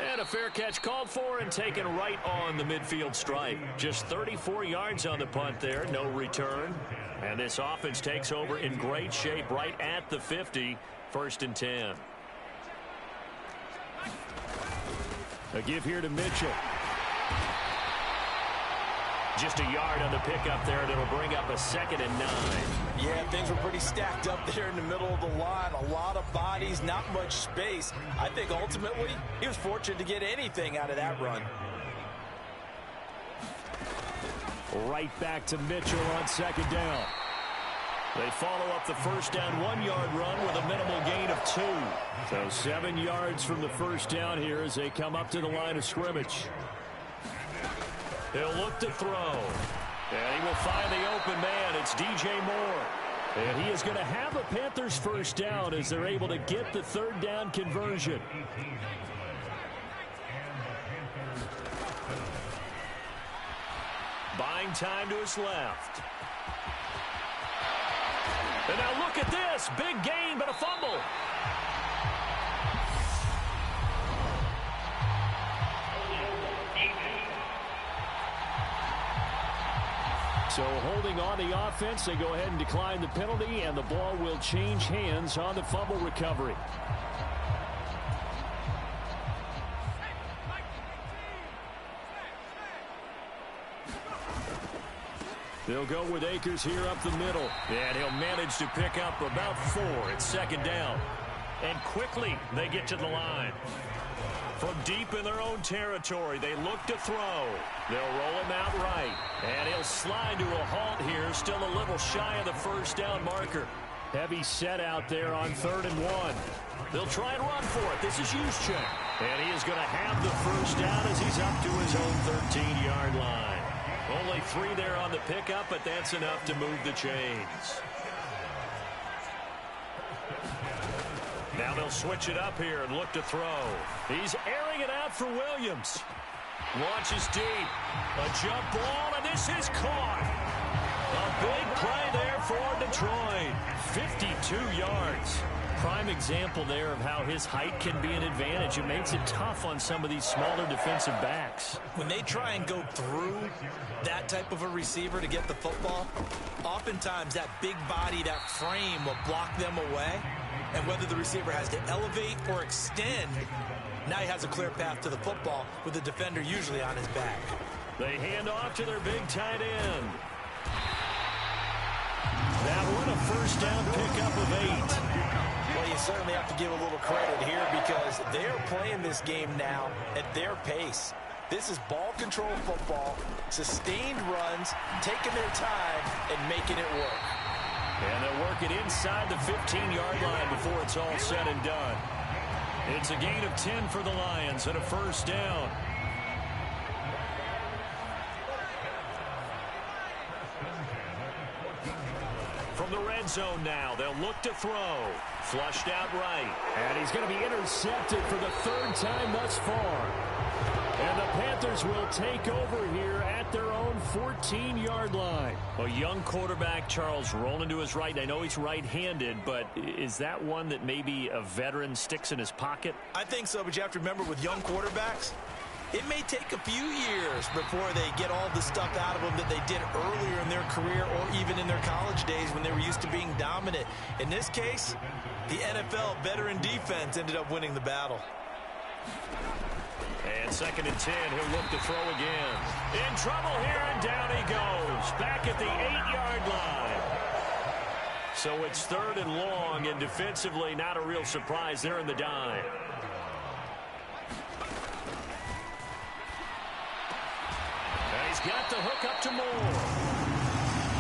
And a fair catch called for and taken right on the midfield stripe. Just 34 yards on the punt there, no return. And this offense takes over in great shape right at the 50, 1st and 10. A give here to Mitchell. Just a yard on the pickup there, and it'll bring up a 2nd and 9. Yeah, things were pretty stacked up there in the middle of the line. A lot of bodies, not much space. I think ultimately he was fortunate to get anything out of that run. Right back to Mitchell on 2nd down. They follow up the 1st down 1-yard run with a minimal gain of 2. So 7 yards from the 1st down here as they come up to the line of scrimmage. He'll look to throw. And he will find the open man. It's DJ Moore. And he is going to have a Panthers 1st down as they're able to get the 3rd down conversion. Buying time to his left. And now look at this. Big gain, but a fumble. So holding on the offense, they go ahead and decline the penalty, and the ball will change hands on the fumble recovery. They'll go with Akers here up the middle, and he'll manage to pick up about 4 at 2nd down. And quickly they get to the line. From deep in their own territory, they look to throw. They'll roll him out right. And he'll slide to a halt here, still a little shy of the 1st down marker. Heavy set out there on 3rd and 1. They'll try and run for it. This is Juszczyk. And he is going to have the 1st down as he's up to his own 13-yard line. Only 3 there on the pickup, but that's enough to move the chains. Now they'll switch it up here and look to throw. He's airing it out for Williams. Launches deep. A jump ball, and this is caught. A big play there for Detroit. 52 yards. Prime example there of how his height can be an advantage. It makes it tough on some of these smaller defensive backs. When they try and go through that type of a receiver to get the football, oftentimes that big body, that frame will block them away. And whether the receiver has to elevate or extend, now he has a clear path to the football with the defender usually on his back. They hand off to their big tight end. That one a 1st down pickup of 8. Well, you certainly have to give a little credit here because they're playing this game now at their pace. This is ball control football, sustained runs, taking their time and making it work. And they'll work it inside the 15-yard line before it's all said and done. It's a gain of 10 for the Lions and a 1st down. red zone now. They'll look to throw. Flushed out right. And he's going to be intercepted for the third time thus far. And the Panthers will take over here at their own 14-yard line. A young quarterback, Charles, rolling to his right. I know he's right-handed, but is that one that maybe a veteran sticks in his pocket? I think so, but you have to remember with young quarterbacks, it may take a few years before they get all the stuff out of them that they did earlier in their career or even in their college days when they were used to being dominant. In this case, the NFL veteran defense ended up winning the battle. And 2nd and 10, he'll look to throw again. In trouble here, and down he goes. Back at the 8-yard line. So it's 3rd and long, and defensively not a real surprise there in the dime. And he's got the hook up to Moore.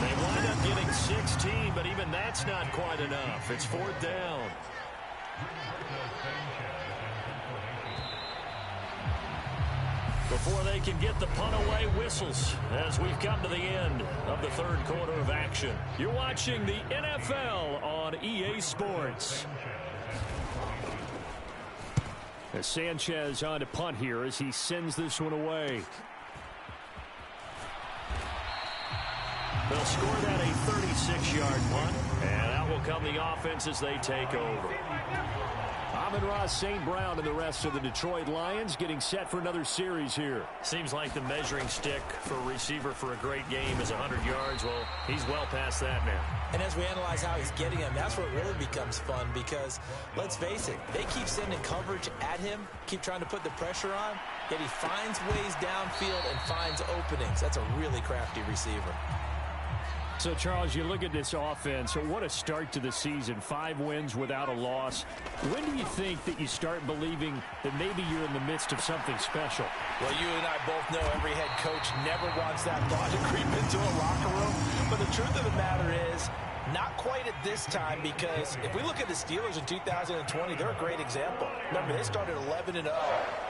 They wind up getting 16, but even that's not quite enough. It's 4th down. Before they can get the punt away, whistles as we've come to the end of the 3rd quarter of action. You're watching the NFL on EA Sports. As Sanchez on to punt here as he sends this one away. They'll score that a 36-yard punt, and out will come the offense as they take over. Amon-Ra St. Brown and the rest of the Detroit Lions getting set for another series here. Seems like the measuring stick for a receiver for a great game is 100 yards. Well, he's well past that now. And as we analyze how he's getting him, that's what really becomes fun because, let's face it, they keep sending coverage at him, keep trying to put the pressure on, yet he finds ways downfield and finds openings. That's a really crafty receiver. So, Charles, you look at this offense, what a start to the season. 5 wins without a loss. When do you think that you start believing that maybe you're in the midst of something special? Well, you and I both know every head coach never wants that thought to creep into a locker room. But the truth of the matter is, not quite at this time, because if we look at the Steelers in 2020, they're a great example. Remember, they started 11-0,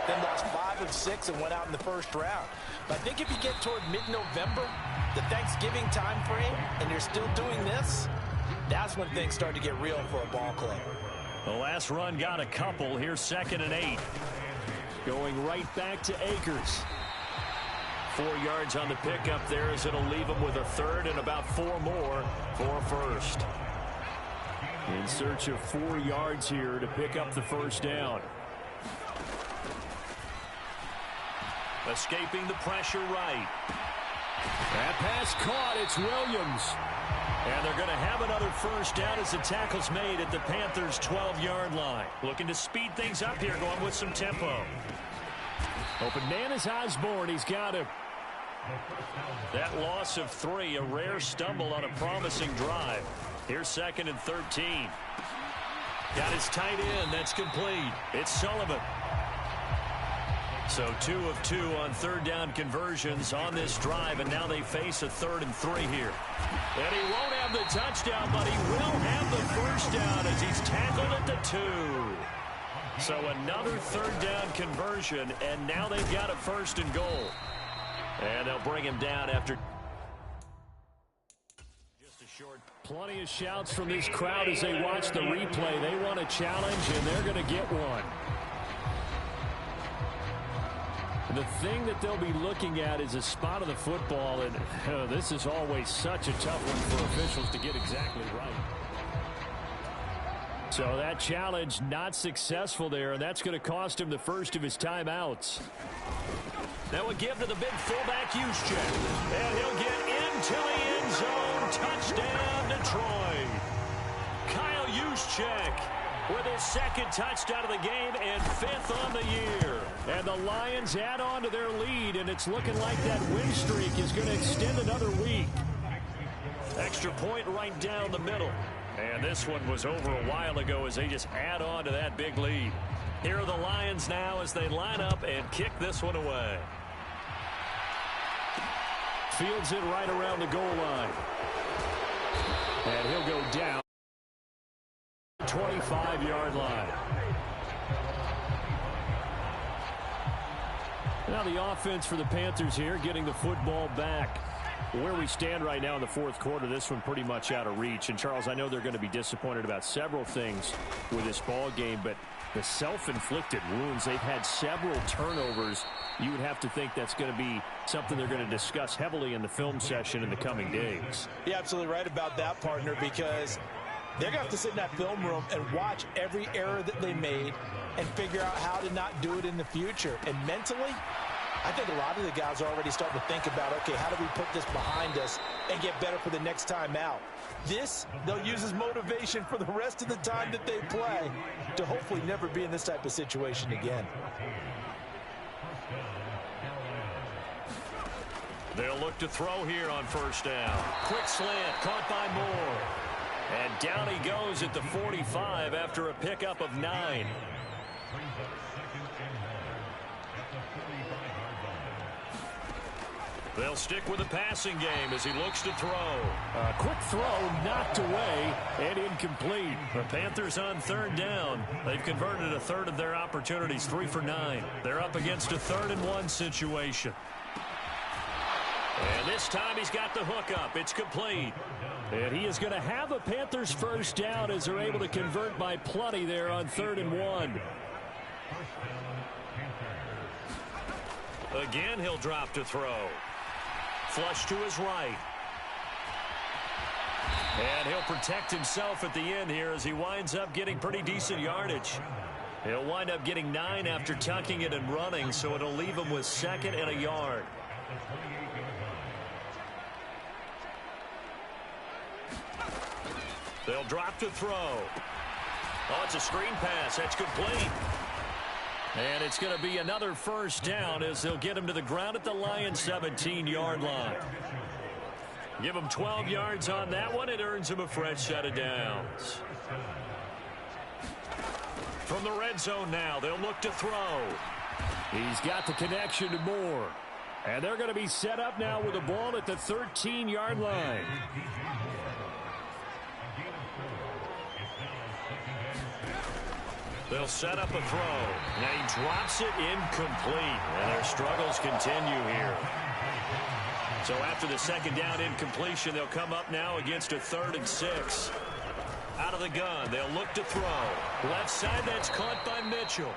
then lost 5 of 6 and went out in the first round. But I think if you get toward mid-November, the Thanksgiving time frame, and you're still doing this, that's when things start to get real for a ball club. The last run got a couple. Here's 2nd and 8. Going right back to Akers. 4 yards on the pickup there as it'll leave him with a 3rd and about 4 more for a 1st. In search of 4 yards here to pick up the 1st down. Escaping the pressure right. That pass caught. It's Williams. And they're going to have another 1st down as the tackle's made at the Panthers' 12-yard line. Looking to speed things up here, going with some tempo. Open man is Osborne. He's got him. That loss of 3, a rare stumble on a promising drive. Here's 2nd and 13. Got his tight end. That's complete. It's Sullivan. So 2 of 2 on 3rd down conversions on this drive, and now they face a 3rd and 3 here. And he won't have the touchdown, but he will have the 1st down as he's tackled at the 2. So another 3rd down conversion, and now they've got a 1st and goal. And they'll bring him down after just a short. Plenty of shouts from this crowd as they watch the replay. They want a challenge, and they're going to get one. The thing that they'll be looking at is a spot of the football, and this is always such a tough one for officials to get exactly right. So that challenge not successful there, and that's going to cost him the 1st of his timeouts. That would give to the big fullback Juszczyk, and he'll get into the end zone. Touchdown, Detroit. Kyle Juszczyk with his 2nd touchdown of the game and 5th on the year. And the Lions add on to their lead, and it's looking like that win streak is going to extend another week. Extra point right down the middle. And this one was over a while ago as they just add on to that big lead. Here are the Lions now as they line up and kick this one away. Fields it right around the goal line. And he'll go down. 25-yard line. Now the offense for the Panthers here getting the football back. Where we stand right now in the fourth quarter, this one pretty much out of reach. And, Charles, I know they're going to be disappointed about several things with this ball game, but the self-inflicted wounds, they've had several turnovers. You would have to think that's going to be something they're going to discuss heavily in the film session in the coming days. You're absolutely right about that, partner, because they're going to have to sit in that film room and watch every error that they made and figure out how to not do it in the future. And mentally, I think a lot of the guys are already starting to think about, okay, how do we put this behind us and get better for the next time out? This, they'll use as motivation for the rest of the time that they play to hopefully never be in this type of situation again. They'll look to throw here on first down. Quick slant, caught by Moore. And down he goes at the 45 after a pickup of 9. They'll stick with the passing game as he looks to throw. A quick throw knocked away and incomplete. The Panthers on third down. They've converted a third of their opportunities, 3 for 9. They're up against a 3rd and 1 situation. And this time he's got the hook up. It's complete. And he is going to have a Panthers first down as they're able to convert by plenty there on 3rd and 1. Again, he'll drop to throw. Flush to his right. And he'll protect himself at the end here as he winds up getting pretty decent yardage. He'll wind up getting 9 after tucking it and running, so it'll leave him with 2nd and a yard. They'll drop to throw. Oh, it's a screen pass. That's complete. And it's going to be another first down as they'll get him to the ground at the Lions' 17-yard line. Give him 12 yards on that one. It earns him a fresh set of downs. From the red zone now, they'll look to throw. He's got the connection to Moore. And they're going to be set up now with the ball at the 13-yard line. They'll set up a throw. Now he drops it incomplete. And their struggles continue here. So after the 2nd down incompletion, they'll come up now against a 3rd and 6. Out of the gun, they'll look to throw. Left side, that's caught by Mitchell.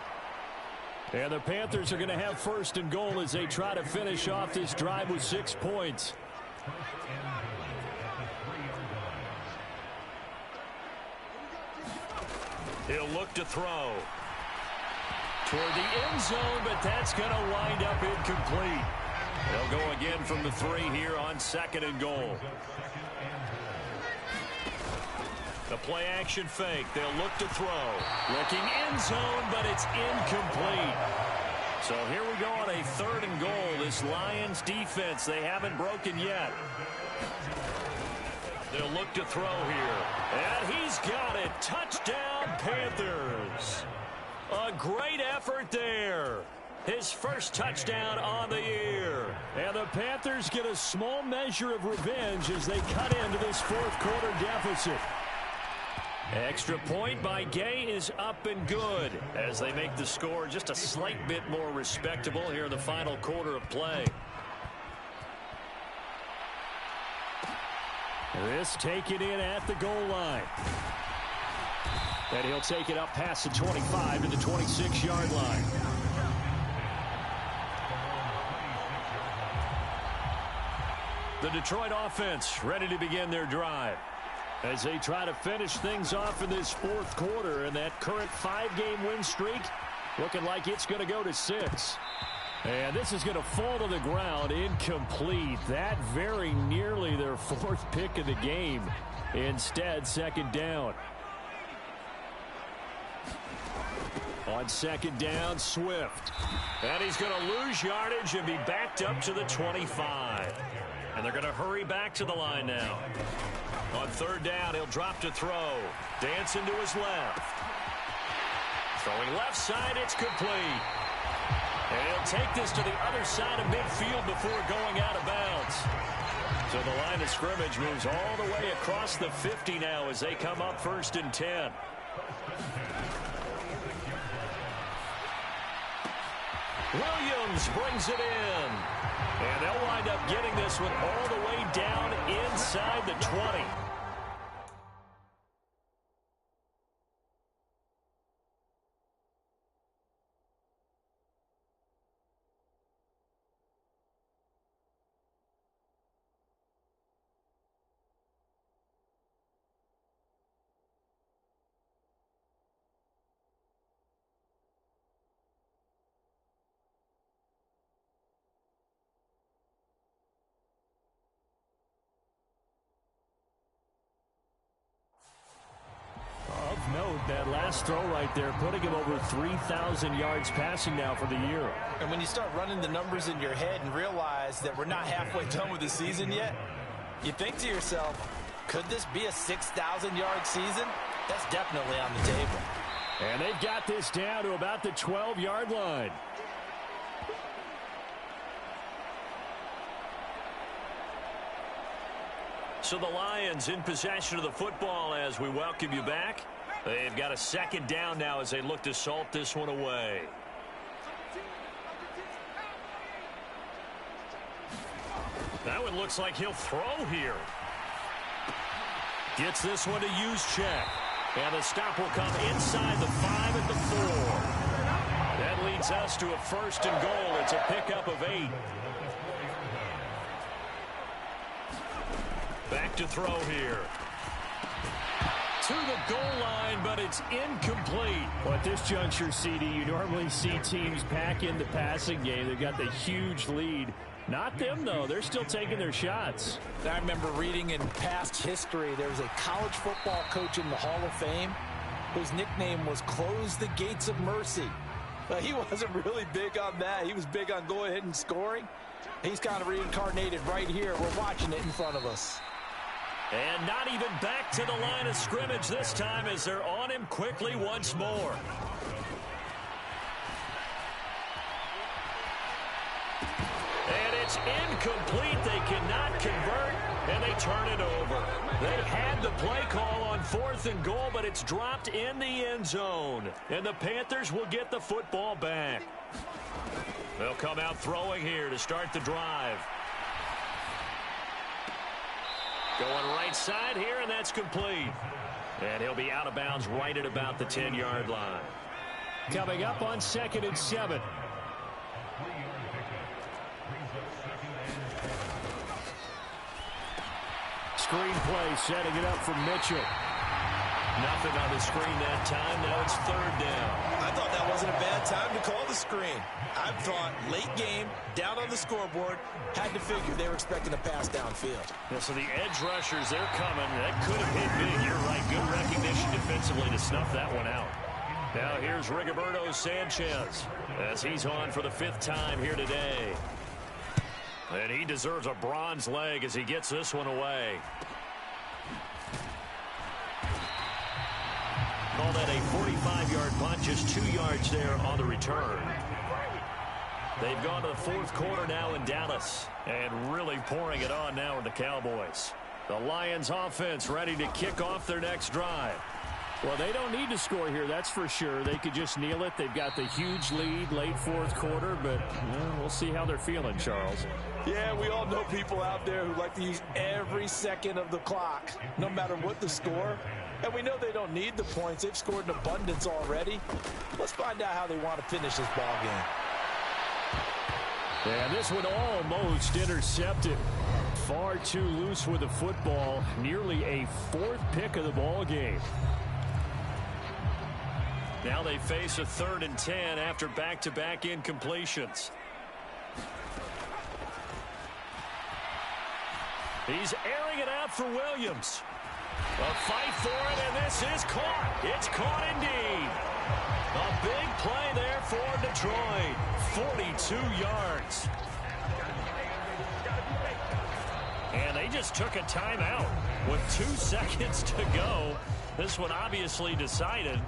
And the Panthers are going to have 1st and goal as they try to finish off this drive with 6 points. He'll look to throw. Toward the end zone, but that's going to wind up incomplete. They'll go again from the 3 here on 2nd and goal. The play action fake. They'll look to throw. Looking end zone, but it's incomplete. So here we go on a 3rd and goal. This Lions defense, they haven't broken yet. They'll look to throw here. And he's got it. Touchdown, Panthers. A great effort there. His first touchdown on the year. And the Panthers get a small measure of revenge as they cut into this 4th quarter deficit. Extra point by Gay is up and good as they make the score just a slight bit more respectable here in the final quarter of play. This taken in at the goal line. And he'll take it up past the 25 to the 26-yard line. The Detroit offense ready to begin their drive as they try to finish things off in this 4th quarter, and that current 5-game win streak looking like it's going to go to 6. And this is going to fall to the ground incomplete. That very nearly their 4th pick of the game. Instead, 2nd down. On 2nd down, Swift. And he's going to lose yardage and be backed up to the 25. And they're going to hurry back to the line now. On 3rd down, he'll drop to throw. Dancing to his left. Throwing left side, it's complete. And he'll take this to the other side of midfield before going out of bounds. So the line of scrimmage moves all the way across the 50 now as they come up 1st and 10. Williams brings it in. And they'll wind up getting this one all the way down inside the 20. Of note, that last throw right there, putting him over 3,000 yards passing now for the year. And when you start running the numbers in your head and realize that we're not halfway done with the season yet, you think to yourself, could this be a 6,000-yard season? That's definitely on the table. And they've got this down to about the 12-yard line. So the Lions in possession of the football as we welcome you back. They've got a second down now as they look to salt this one away. That one looks like he'll throw here. Gets this one to Juszczyk. And the stop will come inside the 5 at the 4. That leads us to a 1st and goal. It's a pickup of 8. Back to throw here. To the goal line, but it's incomplete. Well, at this juncture, CD, you normally see teams pack in the passing game. They've got the huge lead. Not them, though. They're still taking their shots. I remember reading in past history, there was a college football coach in the Hall of Fame whose nickname was Close the Gates of Mercy. But he wasn't really big on that. He was big on go ahead and scoring. He's kind of reincarnated right here. We're watching it in front of us. And not even back to the line of scrimmage this time as they're on him quickly once more. And it's incomplete. They cannot convert, and they turn it over. They had the play call on 4th and goal, but it's dropped in the end zone. And the Panthers will get the football back. They'll come out throwing here to start the drive. Going right side here, and that's complete. And he'll be out of bounds right at about the 10-yard line. Coming up on 2nd and 7. Screen play, setting it up for Mitchell. Nothing on the screen that time. Now it's 3rd down. I thought that wasn't a bad time to call the screen. I thought late game, down on the scoreboard, had to figure they were expecting a pass downfield. Yeah, so the edge rushers, they're coming. That could have hit big. You're right. Good recognition defensively to snuff that one out. Now here's Rigoberto Sanchez as he's on for the 5th time here today. And he deserves a bronze leg as he gets this one away. Call that a 45-yard punt, just 2 yards there on the return. They've gone to the 4th quarter now in Dallas, and really pouring it on now in the Cowboys. The Lions offense ready to kick off their next drive. Well, they don't need to score here, that's for sure. They could just kneel it. They've got the huge lead late 4th quarter, but we'll see how they're feeling, Charles. Yeah, we all know people out there who like to use every second of the clock, no matter what the score. And we know they don't need the points. They've scored in abundance already. Let's find out how they want to finish this ball game. And this one almost intercepted. Far too loose with the football. Nearly a 4th pick of the ball game. Now they face a 3rd and 10 after back-to-back incompletions. He's airing it out for Williams. A fight for it, and this is caught. It's caught indeed. A big play there for Detroit. 42 yards. And they just took a timeout with 2 seconds to go. This one obviously decided.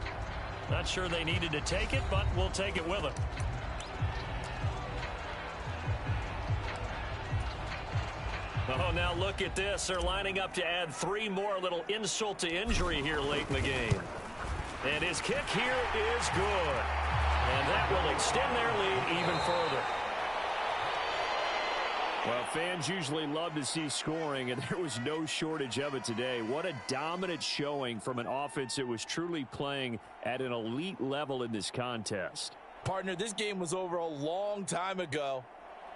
Not sure they needed to take it, but we'll take it with them. Oh, now look at this. They're lining up to add 3 more. A little insult to injury here late in the game. And his kick here is good. And that will extend their lead even further. Well, fans usually love to see scoring, and there was no shortage of it today. What a dominant showing from an offense that was truly playing at an elite level in this contest. Partner, this game was over a long time ago,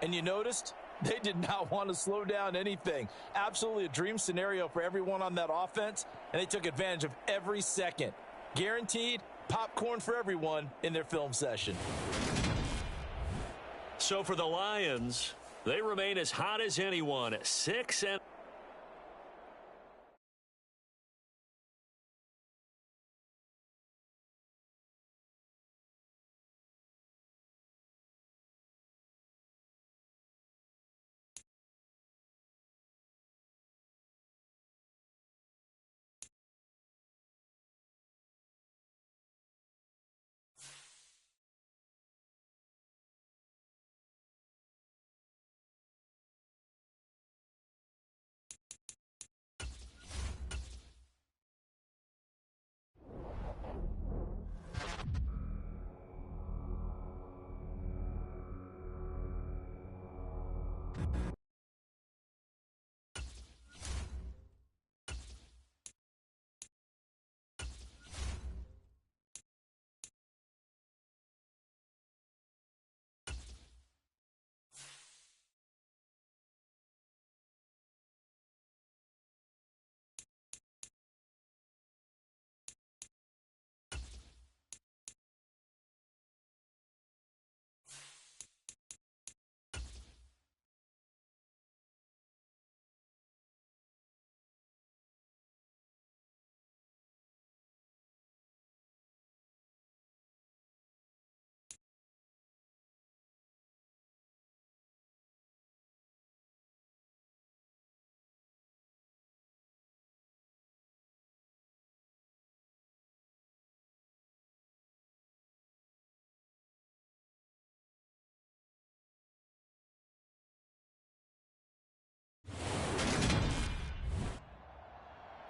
and you noticed they did not want to slow down anything. Absolutely a dream scenario for everyone on that offense, and they took advantage of every second. Guaranteed popcorn for everyone in their film session. So for the Lions, they remain as hot as anyone, 6-0.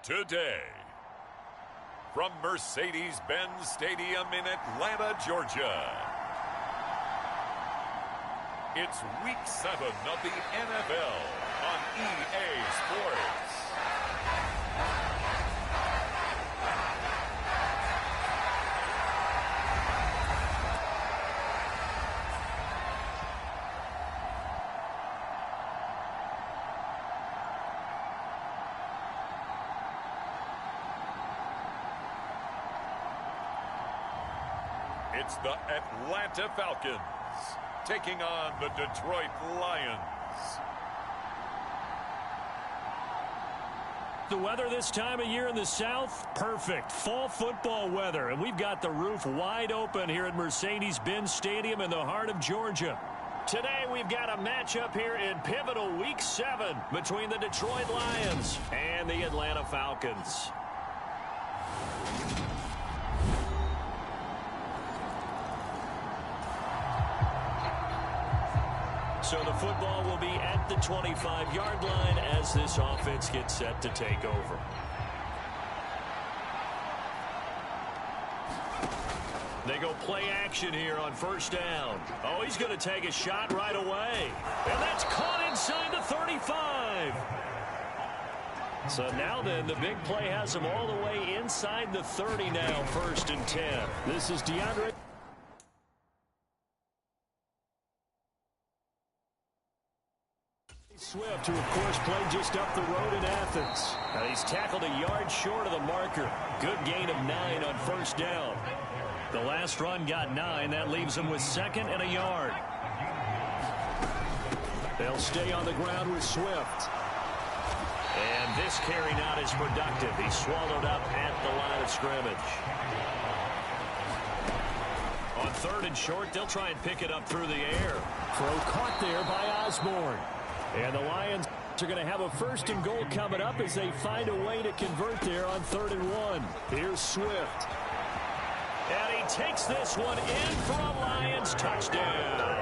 Today, from Mercedes-Benz Stadium in Atlanta, Georgia, it's Week 7 of the NFL on EA Sports. It's the Atlanta Falcons taking on the Detroit Lions. The weather this time of year in the South, perfect. Fall football weather, and we've got the roof wide open here at Mercedes-Benz Stadium in the heart of Georgia. Today we've got a matchup here in pivotal Week 7 between the Detroit Lions and the Atlanta Falcons. So the football will be at the 25-yard line as this offense gets set to take over. They go play action here on first down. Oh, he's going to take a shot right away. And that's caught inside the 35. So now then, the big play has him all the way inside the 30 now, 1st and 10. This is DeAndre Swift, who, of course, played just up the road in Athens. Now he's tackled a yard short of the marker. Good gain of 9 on first down. The last run got 9. That leaves him with 2nd and a yard. They'll stay on the ground with Swift. And this carry not as productive. He's swallowed up at the line of scrimmage. On 3rd and short, they'll try and pick it up through the air. Throw caught there by Osborne. And the Lions are going to have a 1st and goal coming up as they find a way to convert there on 3rd and 1. Here's Swift. And he takes this one in for a Lions touchdown.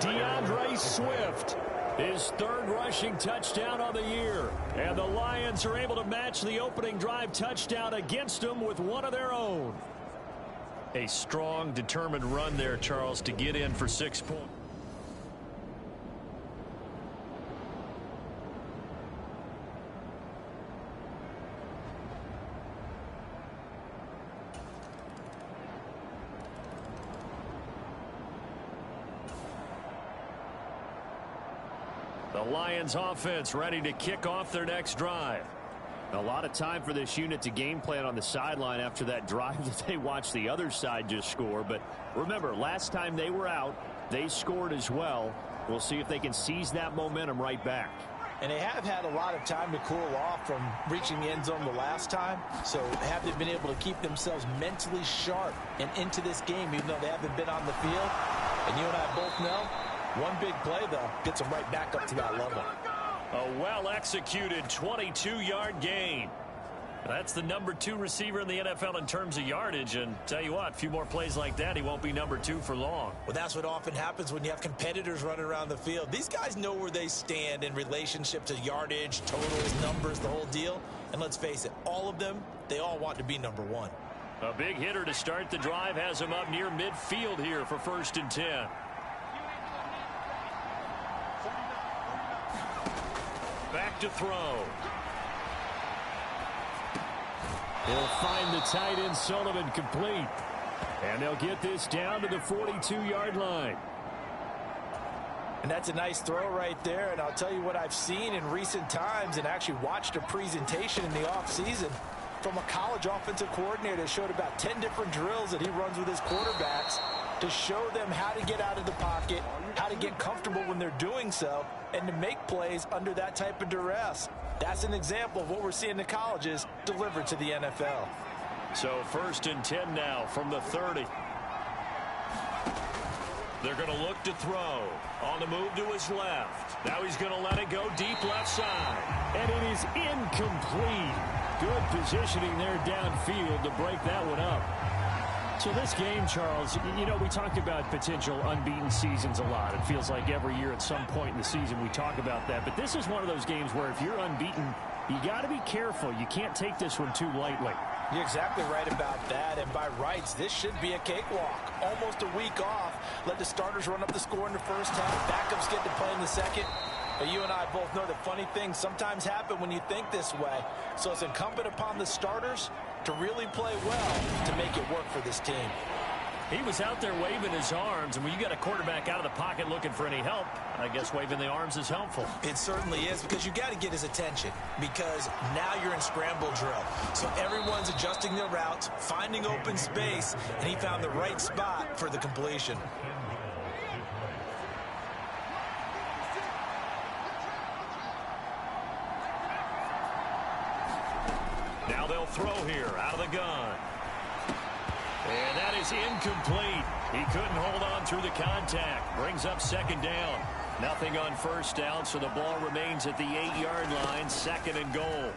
DeAndre Swift, his 3rd rushing touchdown on the year. And the Lions are able to match the opening drive touchdown against them with one of their own. A strong, determined run there, Charles, to get in for 6 points. The Lions offense ready to kick off their next drive. A lot of time for this unit to game plan on the sideline after that drive that they watched the other side just score. But remember, last time they were out, they scored as well. We'll see if they can seize that momentum right back. And they have had a lot of time to cool off from reaching the end zone the last time. So have they been able to keep themselves mentally sharp and into this game, even though they haven't been on the field? And you and I both know, one big play, though, gets them right back up to that level. A well-executed 22-yard gain. That's the number 2 receiver in the NFL in terms of yardage. And tell you what, a few more plays like that, he won't be number 2 for long. Well, that's what often happens when you have competitors running around the field. These guys know where they stand in relationship to yardage, totals, numbers, the whole deal. And let's face it, all of them, they all want to be number 1. A big hitter to start the drive has him up near midfield here for 1st and 10. Back to throw. He'll find the tight end Sullivan complete. And they'll get this down to the 42-yard line. And that's a nice throw right there. And I'll tell you what I've seen in recent times and actually watched a presentation in the offseason from a college offensive coordinator that showed about 10 different drills that he runs with his quarterbacks to show them how to get out of the pocket, how to get comfortable when they're doing so, and to make plays under that type of duress. That's an example of what we're seeing in the colleges delivered to the NFL. So 1st and 10 now from the 30. They're going to look to throw. On the move to his left. Now he's going to let it go deep left side. And it is incomplete. Good positioning there downfield to break that one up. So this game, Charles, you know, we talk about potential unbeaten seasons a lot. It feels like every year at some point in the season we talk about that. But this is one of those games where if you're unbeaten, you got to be careful. You can't take this one too lightly. You're exactly right about that. And by rights, this should be a cakewalk. Almost a week off. Let the starters run up the score in the first half. Backups get to play in the second. But you and I both know that funny things sometimes happen when you think this way. So it's incumbent upon the starters to really play well to make it work for this team. He was out there waving his arms, and when you got a quarterback out of the pocket looking for any help, I guess waving the arms is helpful. It certainly is, because you got to get his attention, because now you're in scramble drill. So everyone's adjusting their routes, finding open space, and he found the right spot for the completion. Now they'll throw here out of the gun. And that is incomplete. He couldn't hold on through the contact. Brings up 2nd down. Nothing on 1st down, so the ball remains at the 8-yard line, 2nd and goal.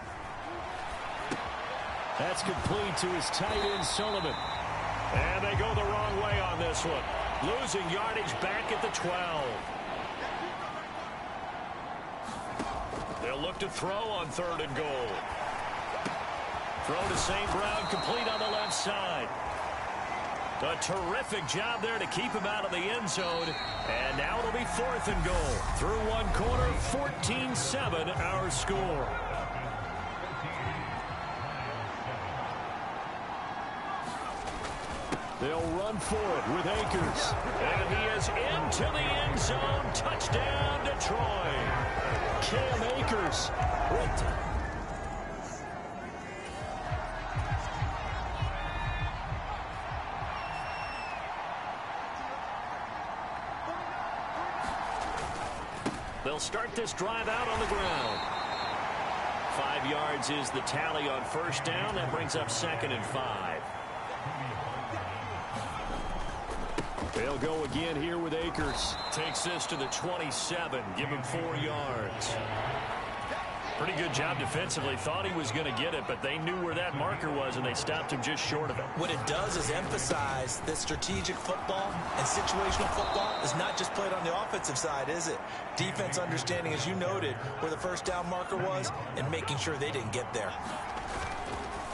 That's complete to his tight end, Sullivan. And they go the wrong way on this one. Losing yardage back at the 12. They'll look to throw on 3rd and goal. Throw to St. Brown, complete on the left side. A terrific job there to keep him out of the end zone. And now it'll be 4th and goal. Through one quarter, 14-7 our score. They'll run for it with Akers. And he is into the end zone. Touchdown, Detroit. Cam Akers. They'll start this drive out on the ground. 5 yards is the tally on 1st down. That brings up 2nd and 5. They'll go again here with Akers. Takes this to the 27. Give him 4 yards. Pretty good job defensively. Thought he was going to get it, but they knew where that marker was, and they stopped him just short of it. What it does is emphasize that strategic football and situational football is not just played on the offensive side, is it? Defense understanding, as you noted, where the 1st down marker was and making sure they didn't get there.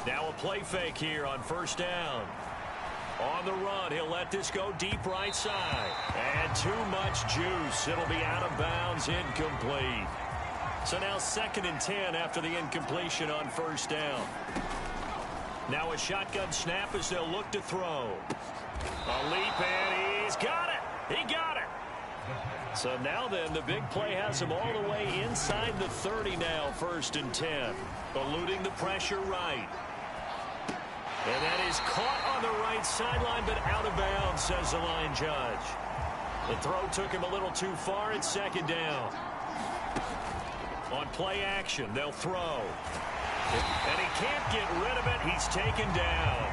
Now a play fake here on 1st down. On the run, he'll let this go deep right side. And too much juice. It'll be out of bounds, incomplete. So now 2nd and 10 after the incompletion on 1st down. Now a shotgun snap as they'll look to throw. A leap, and he's got it. He got it. So now then, the big play has him all the way inside the 30 now, 1st and 10. Eluding the pressure right. And that is caught on the right sideline, but out of bounds, says the line judge. The throw took him a little too far at 2nd down. On play action, they'll throw. And he can't get rid of it. He's taken down.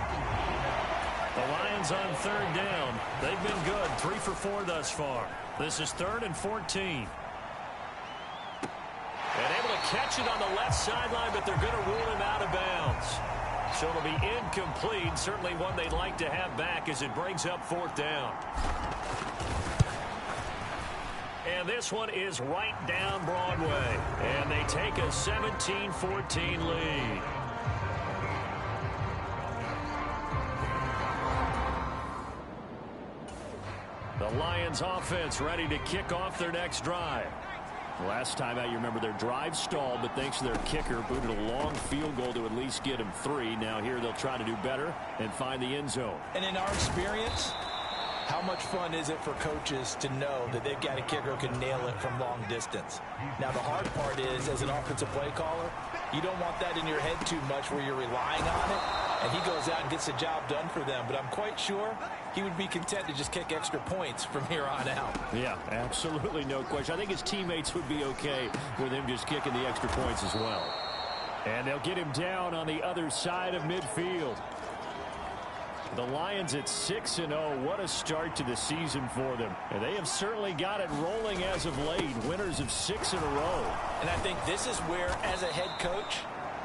The Lions on 3rd down. They've been good, 3 for 4 thus far. This is 3rd and 14. And able to catch it on the left sideline, but they're going to rule him out of bounds. So it'll be incomplete, certainly one they'd like to have back as it brings up 4th down. And this one is right down Broadway. And they take a 17-14 lead. The Lions offense ready to kick off their next drive. Last time out, you remember their drive stalled, but thanks to their kicker, booted a long field goal to at least get him 3. Now here they'll try to do better and find the end zone. And in our experience, how much fun is it for coaches to know that they've got a kicker who can nail it from long distance? Now, the hard part is, as an offensive play caller, you don't want that in your head too much where you're relying on it, and he goes out and gets the job done for them. But I'm quite sure he would be content to just kick extra points from here on out. Yeah, absolutely no question. I think his teammates would be okay with him just kicking the extra points as well. And they'll get him down on the other side of midfield. The Lions at 6-0. What a start to the season for them. And they have certainly got it rolling as of late. Winners of 6 in a row. And I think this is where, as a head coach,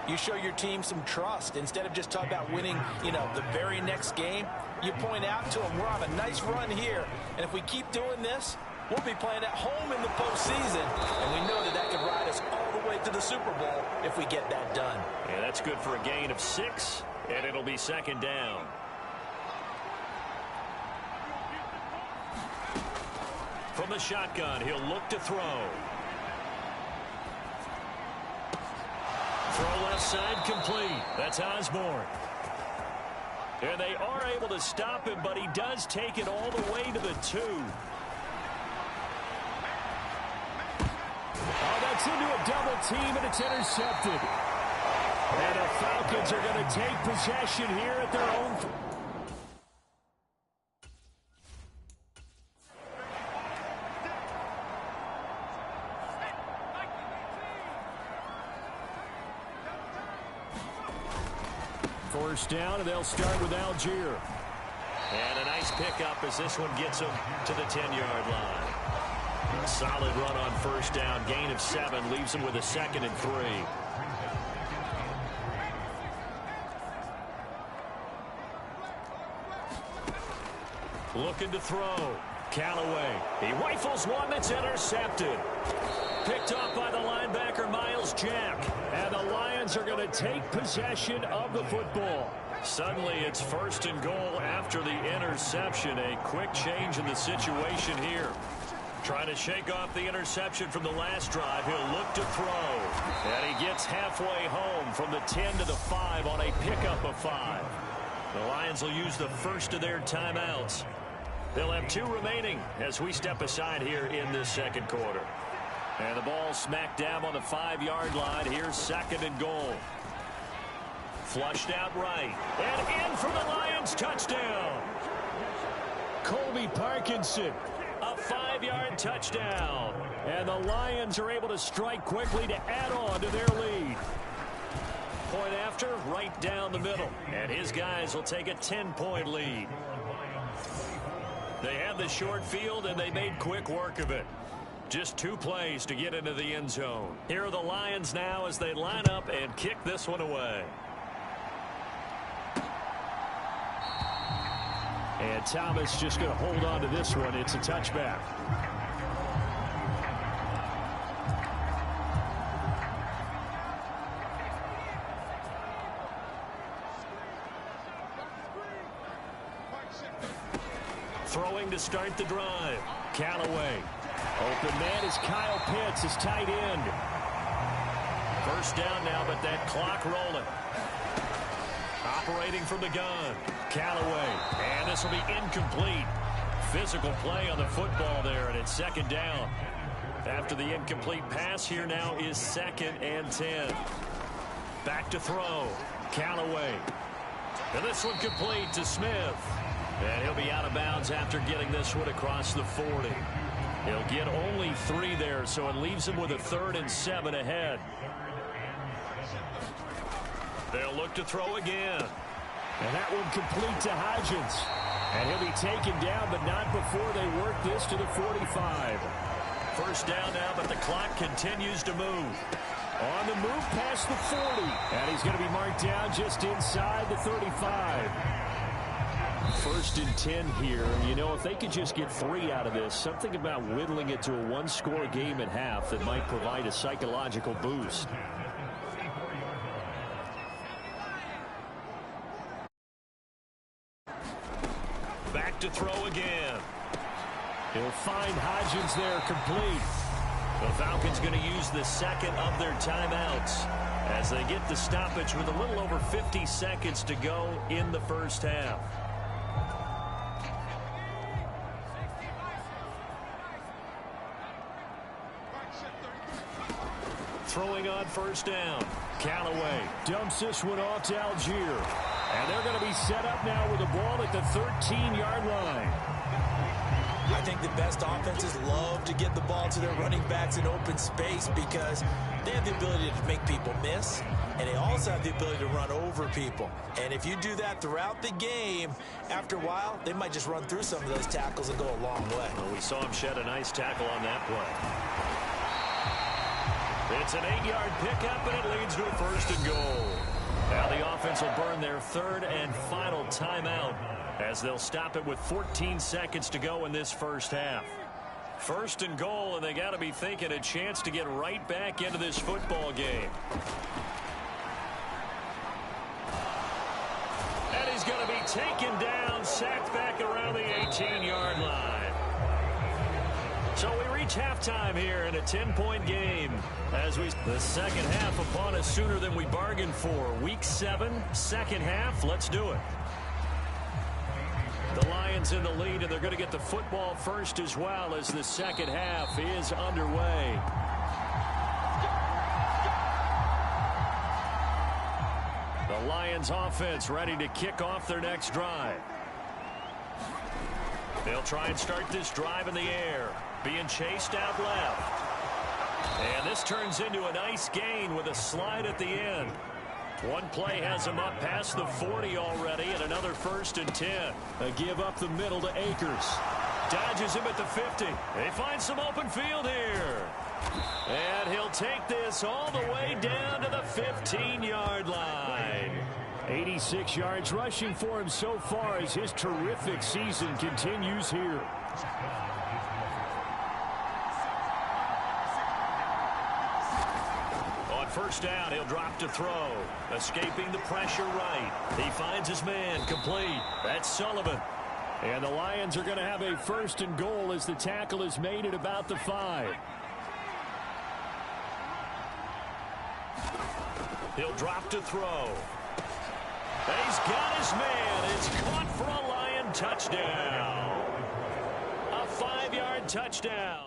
you show your team some trust. Instead of just talking about winning, the very next game, you point out to them, we're on a nice run here. And if we keep doing this, we'll be playing at home in the postseason. And we know that that could ride us all the way to the Super Bowl if we get that done. Yeah, that's good for a gain of 6, and it'll be 2nd down. From the shotgun, he'll look to throw. Throw left side complete. That's Osborne. And they are able to stop him, but he does take it all the way to the 2. Oh, that's into a double team, and it's intercepted. And the Falcons are going to take possession here at their own. First down, and they'll start with Algier. And a nice pickup as this one gets him to the 10-yard line. A solid run on 1st down. Gain of 7 leaves him with a 2nd and 3. Looking to throw. Callaway. He rifles one that's intercepted. Picked off by the linebacker, Miles Jack. And the Lions are going to take possession of the football. Suddenly it's 1st and goal after the interception. A quick change in the situation here. Trying to shake off the interception from the last drive. He'll look to throw. And he gets halfway home from the 10 to the 5 on a pickup of 5. The Lions will use the first of their timeouts. They'll have 2 remaining as we step aside here in this 2nd quarter. And the ball smack dab on the 5-yard line. Here's 2nd and goal. Flushed out right. And in for the Lions. Touchdown. Colby Parkinson. A 5-yard touchdown. And the Lions are able to strike quickly to add on to their lead. Point after, right down the middle. And his guys will take a 10-point lead. They had the short field, and they made quick work of it. Just 2 plays to get into the end zone. Here are the Lions now as they line up and kick this one away. And Thomas just going to hold on to this one. It's a touchback. Throwing to start the drive. Callaway. Open man is Kyle Pitts, his tight end. First down now, but that clock rolling. Operating from the gun. Callaway. And this will be incomplete. Physical play on the football there, and it's second down. After the incomplete pass, here now is 2nd and 10. Back to throw. Callaway. And this one complete to Smith. And he'll be out of bounds after getting this one across the 40. He'll get only 3 there, so it leaves him with a 3rd and 7 ahead. They'll look to throw again. And that one complete to Hodgins. And he'll be taken down, but not before they work this to the 45. First down now, but the clock continues to move. On the move past the 40. And he's going to be marked down just inside the 35. 1st and 10 here. You know, if they could just get 3 out of this, something about whittling it to a 1-score game at half that might provide a psychological boost. Back to throw again. He'll find Hodgins there complete. The Falcons going to use the 2nd of their timeouts as they get the stoppage with a little over 50 seconds to go in the first half. Throwing on first down. Callaway dumps this one off to Algier. And they're going to be set up now with the ball at the 13-yard line. I think the best offenses love to get the ball to their running backs in open space because they have the ability to make people miss, and they also have the ability to run over people. And if you do that throughout the game, after a while, they might just run through some of those tackles and go a long way. Well, we saw him shed a nice tackle on that play. It's an 8-yard pickup, and it leads to a 1st and goal. Now the offense will burn their 3rd and final timeout as they'll stop it with 14 seconds to go in this first half. 1st and goal, and they got to be thinking a chance to get right back into this football game. And he's going to be taken down, sacked back around the 18-yard line. So we reach halftime here in a 10-point game as the second half upon us sooner than we bargained for. Week 7, second half. Let's do it. The Lions in the lead, and they're going to get the football first as well as the second half is underway. The Lions offense ready to kick off their next drive. They'll try and start this drive in the air. Being chased out left. And this turns into a nice gain with a slide at the end. One play has him up past the 40 already, and another 1st and 10. They give up the middle to Akers. Dodges him at the 50. They find some open field here. And he'll take this all the way down to the 15-yard line. 86 yards rushing for him so far as his terrific season continues here. On first down, he'll drop to throw. Escaping the pressure right. He finds his man complete. That's Sullivan. And the Lions are going to have a 1st and goal as the tackle is made at about the 5. He'll drop to throw. He's got his man. It's caught for a Lion touchdown. A 5-yard touchdown.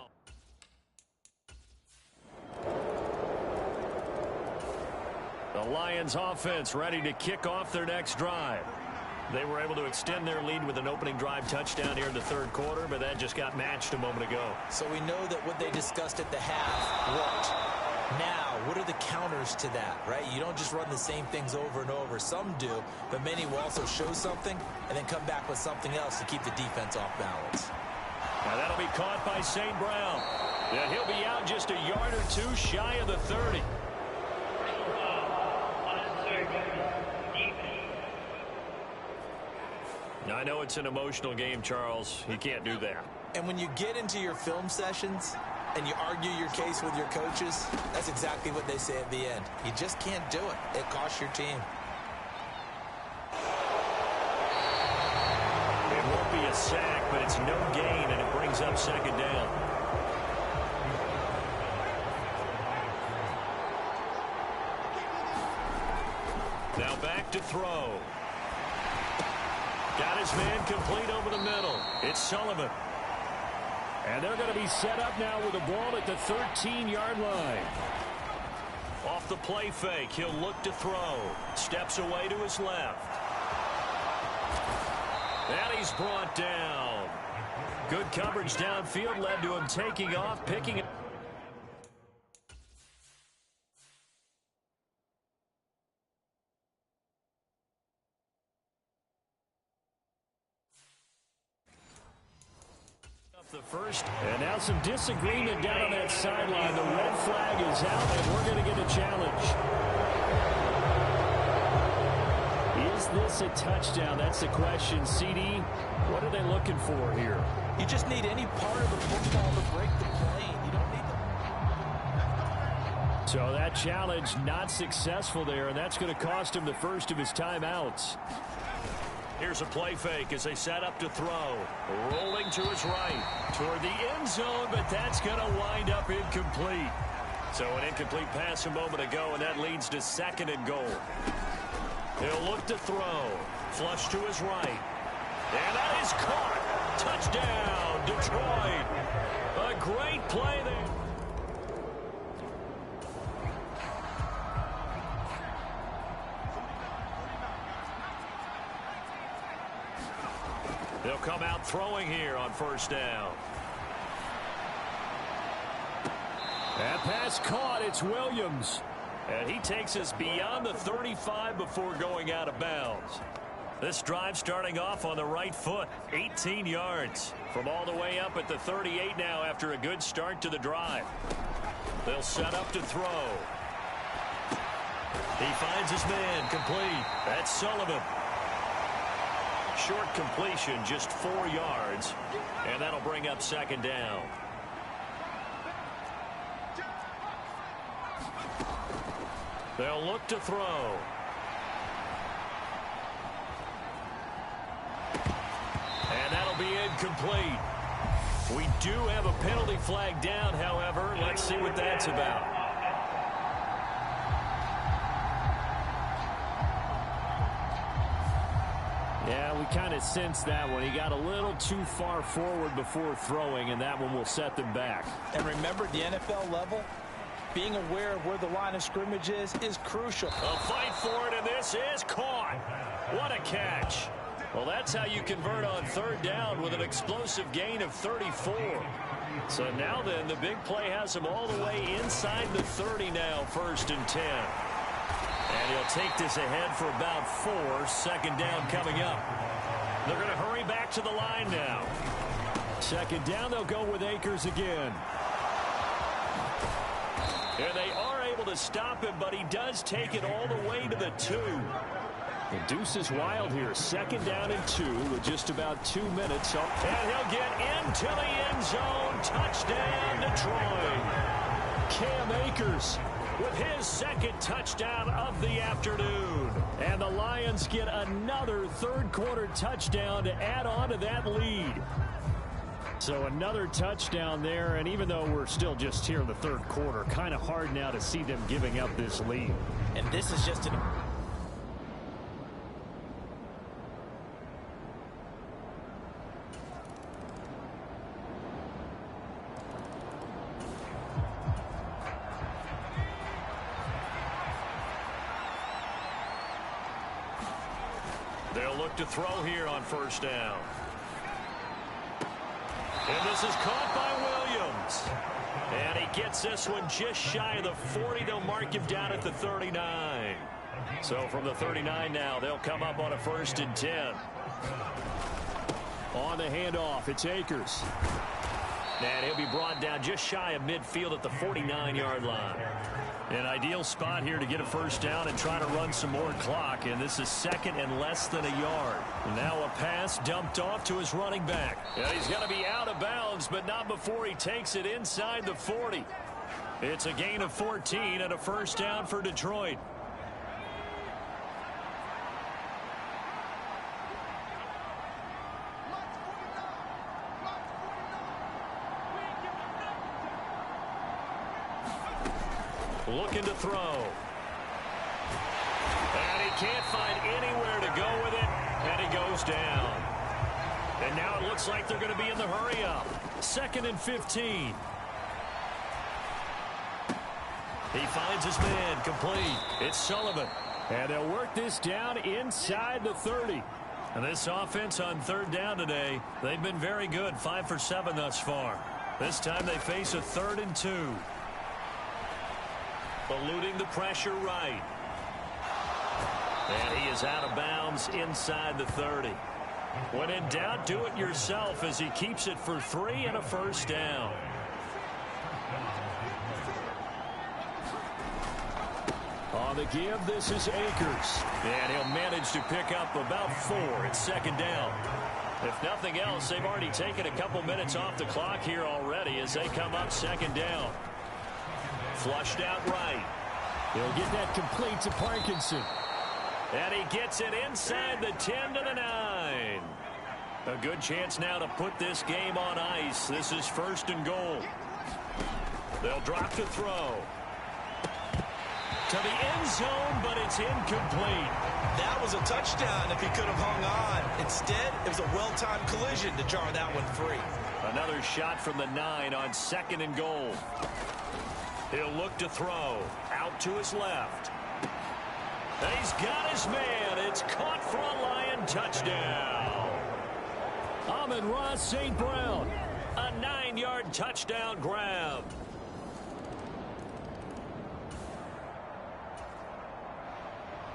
The Lions offense ready to kick off their next drive. They were able to extend their lead with an opening drive touchdown here in the 3rd quarter, but that just got matched a moment ago. So we know that what they discussed at the half worked. Now, what are the counters to that, right? You don't just run the same things over and over. Some do, but many will also show something and then come back with something else to keep the defense off balance. Now that'll be caught by St. Brown. And he'll be out just a yard or 2 shy of the 30. Now, I know it's an emotional game, Charles. You can't do that. And when you get into your film sessions and you argue your case with your coaches, that's exactly what they say at the end. You just can't do it. It costs your team. It won't be a a sack, but it's no gain, and it brings up second down. Now back to throw. Got his man complete over the middle. It's Sullivan. And they're going to be set up now with the ball at the 13-yard line. Off the play fake, he'll look to throw. Steps away to his left. And he's brought down. Good coverage downfield led to him taking off, picking it. The first, and now some disagreement down on that sideline. The red flag is out, and we're going to get a challenge. Is this a touchdown? That's the question. CD, what are they looking for here? You just need any part of the football to break the plane. You don't need the... So that challenge not successful there, and that's going to cost him the first of his timeouts. Here's a play fake as they set up to throw. Rolling to his right. Toward the end zone, but that's going to wind up incomplete. So an incomplete pass a moment ago, and that leads to second and goal. He'll look to throw. Flush to his right. And that is caught. Touchdown, Detroit. A great play there. They'll come out throwing here on first down. That pass caught. It's Williams. And he takes us beyond the 35 before going out of bounds. This drive starting off on the right foot. 18 yards from all the way up at the 38 now after a good start to the drive. They'll set up to throw. He finds his man complete. That's Sullivan. Short completion, just 4 yards, and that'll bring up second down. They'll look to throw. And that'll be incomplete. We do have a penalty flag down, however. Let's see what that's about. Yeah, we kind of sensed that one. He got a little too far forward before throwing, and that one will set them back. And remember, at the NFL level, being aware of where the line of scrimmage is crucial. A fight for it, and this is caught. What a catch. Well, that's how you convert on third down with an explosive gain of 34. So now then, the big play has him all the way inside the 30 now, 1st and 10. And he'll take this ahead for about 4. Second down coming up. They're going to hurry back to the line now. Second down, they'll go with Akers again. And they are able to stop him, but he does take it all the way to the 2. The deuce is wild here. Second down and 2 with just about 2 minutes. And he'll get into the end zone. Touchdown, Detroit. Cam Akers with his second touchdown of the afternoon. And the Lions get another third-quarter touchdown to add on to that lead. So another touchdown there, and even though we're still just here in the third quarter, kind of hard now to see them giving up this lead. And this is just an... They'll look to throw here on first down. And this is caught by Williams. And he gets this one just shy of the 40. They'll mark him down at the 39. So from the 39 now, they'll come up on a 1st and 10. On the handoff, it's Akers. And he'll be brought down just shy of midfield at the 49-yard line. An ideal spot here to get a first down and try to run some more clock. And this is second and less than a yard. Now a pass dumped off to his running back. And he's going to be out of bounds, but not before he takes it inside the 40. It's a gain of 14 and a first down for Detroit. Looking to throw. And he can't find anywhere to go with it, and he goes down. And now it looks like they're going to be in the hurry-up. 2nd and 15. He finds his man, complete. It's Sullivan. And they'll work this down inside the 30. And this offense on 3rd down today, they've been very good, 5 for 7 thus far. This time they face a 3rd and 2. Eluding the pressure right. And he is out of bounds inside the 30. When in doubt, do it yourself as he keeps it for 3 and a 1st down. On the give, this is Akers. And he'll manage to pick up about 4 at 2nd down. If nothing else, they've already taken a couple minutes off the clock here already as they come up 2nd down. Flushed out right. He'll get that complete to Parkinson. And he gets it inside the 10 to the 9. A good chance now to put this game on ice. This is 1st and goal. They'll drop to throw. To the end zone, but it's incomplete. That was a touchdown if he could have hung on. Instead, it was a well-timed collision to jar that one free. Another shot from the 9 on 2nd and goal. He'll look to throw. Out to his left. And he's got his man. It's caught for a Lion touchdown. Amon-Ra St. Brown. A 9-yard touchdown grab.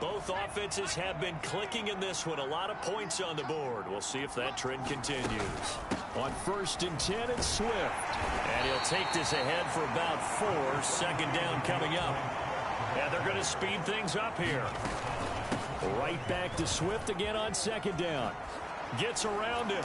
Both offenses have been clicking in this one. A lot of points on the board. We'll see if that trend continues. On 1st and 10, it's Swift. And he'll take this ahead for about 4. 2nd down coming up. And they're going to speed things up here. Right back to Swift again on 2nd down. Gets around him.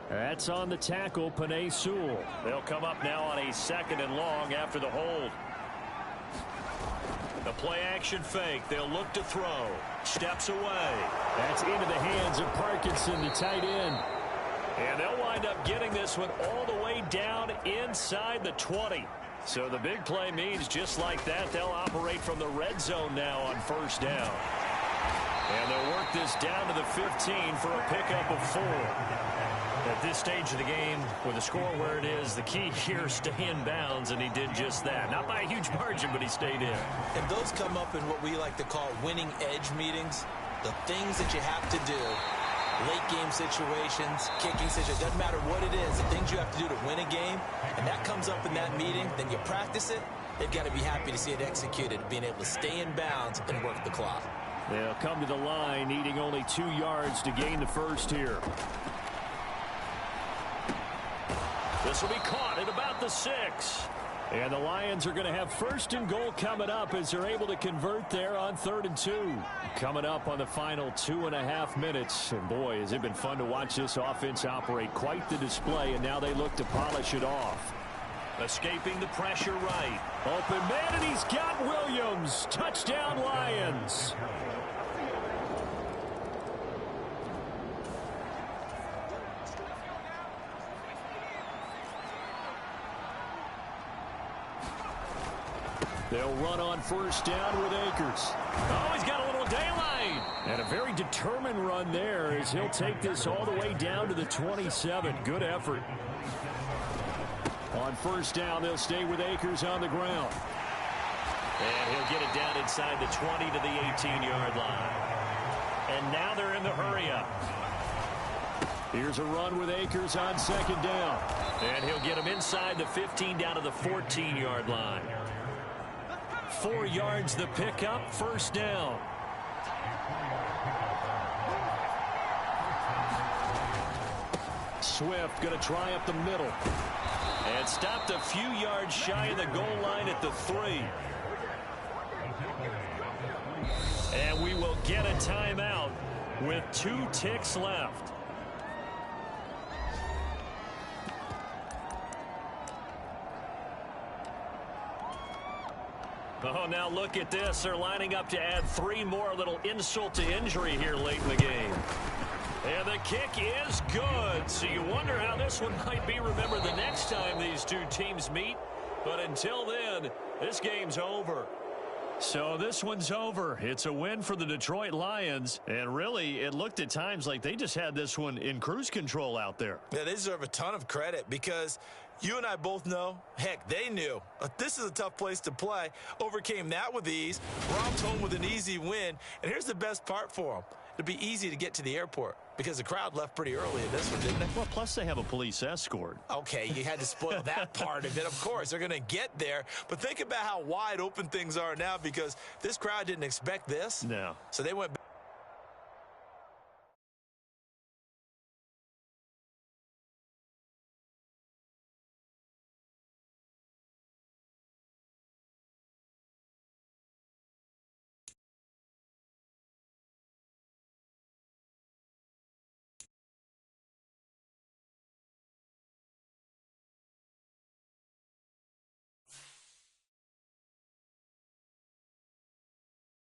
That's on the tackle, Penei Sewell. They'll come up now on a 2nd and long after the hold. The play action fake. They'll look to throw. Steps away. That's into the hands of Parkinson, the tight end. And they'll wind up getting this one all the way down inside the 20. So the big play means just like that, they'll operate from the red zone now on 1st down. And they'll work this down to the 15 for a pickup of 4. At this stage of the game, with the score where it is, the key here is stay in bounds, and he did just that. Not by a huge margin, but he stayed in. And those come up in what we like to call winning edge meetings. The things that you have to do, late game situations, kicking situations, doesn't matter what it is, the things you have to do to win a game, and that comes up in that meeting, then you practice it, they've got to be happy to see it executed, being able to stay in bounds and work the clock. They'll come to the line, needing only 2 yards to gain the 1st here. This will be caught at about the 6. And the Lions are going to have 1st and goal coming up as they're able to convert there on 3rd and 2. Coming up on the final 2.5 minutes. And boy, has it been fun to watch this offense operate. Quite the display, and now they look to polish it off. Escaping the pressure right. Open man, and he's got Williams. Touchdown, Lions. They'll run on 1st down with Akers. Oh, he's got a little daylight. And a very determined run there as he'll take this all the way down to the 27. Good effort. On 1st down, they'll stay with Akers on the ground. And he'll get it down inside the 20 to the 18-yard line. And now they're in the hurry-up. Here's a run with Akers on 2nd down. And he'll get him inside the 15 down to the 14-yard line. 4 yards the pickup, 1st down. Swift going to try up the middle. And stopped a few yards shy of the goal line at the 3. And we will get a timeout with 2 ticks left. Oh, now look at this. They're lining up to add 3 more, a little insult to injury here late in the game. And the kick is good. So you wonder how this one might be remembered the next time these two teams meet. But until then, this game's over. So this one's over. It's a win for the Detroit Lions. And really, it looked at times like they just had this one in cruise control out there. Yeah, they deserve a ton of credit because you and I both know, heck, they knew. This is a tough place to play. Overcame that with ease. Romped home with an easy win. And here's the best part for them. It'd be easy to get to the airport because the crowd left pretty early in this one, didn't they? Well, plus they have a police escort. Okay, you had to spoil that part of it. Of course, they're going to get there. But think about how wide open things are now because this crowd didn't expect this. No. So they went back.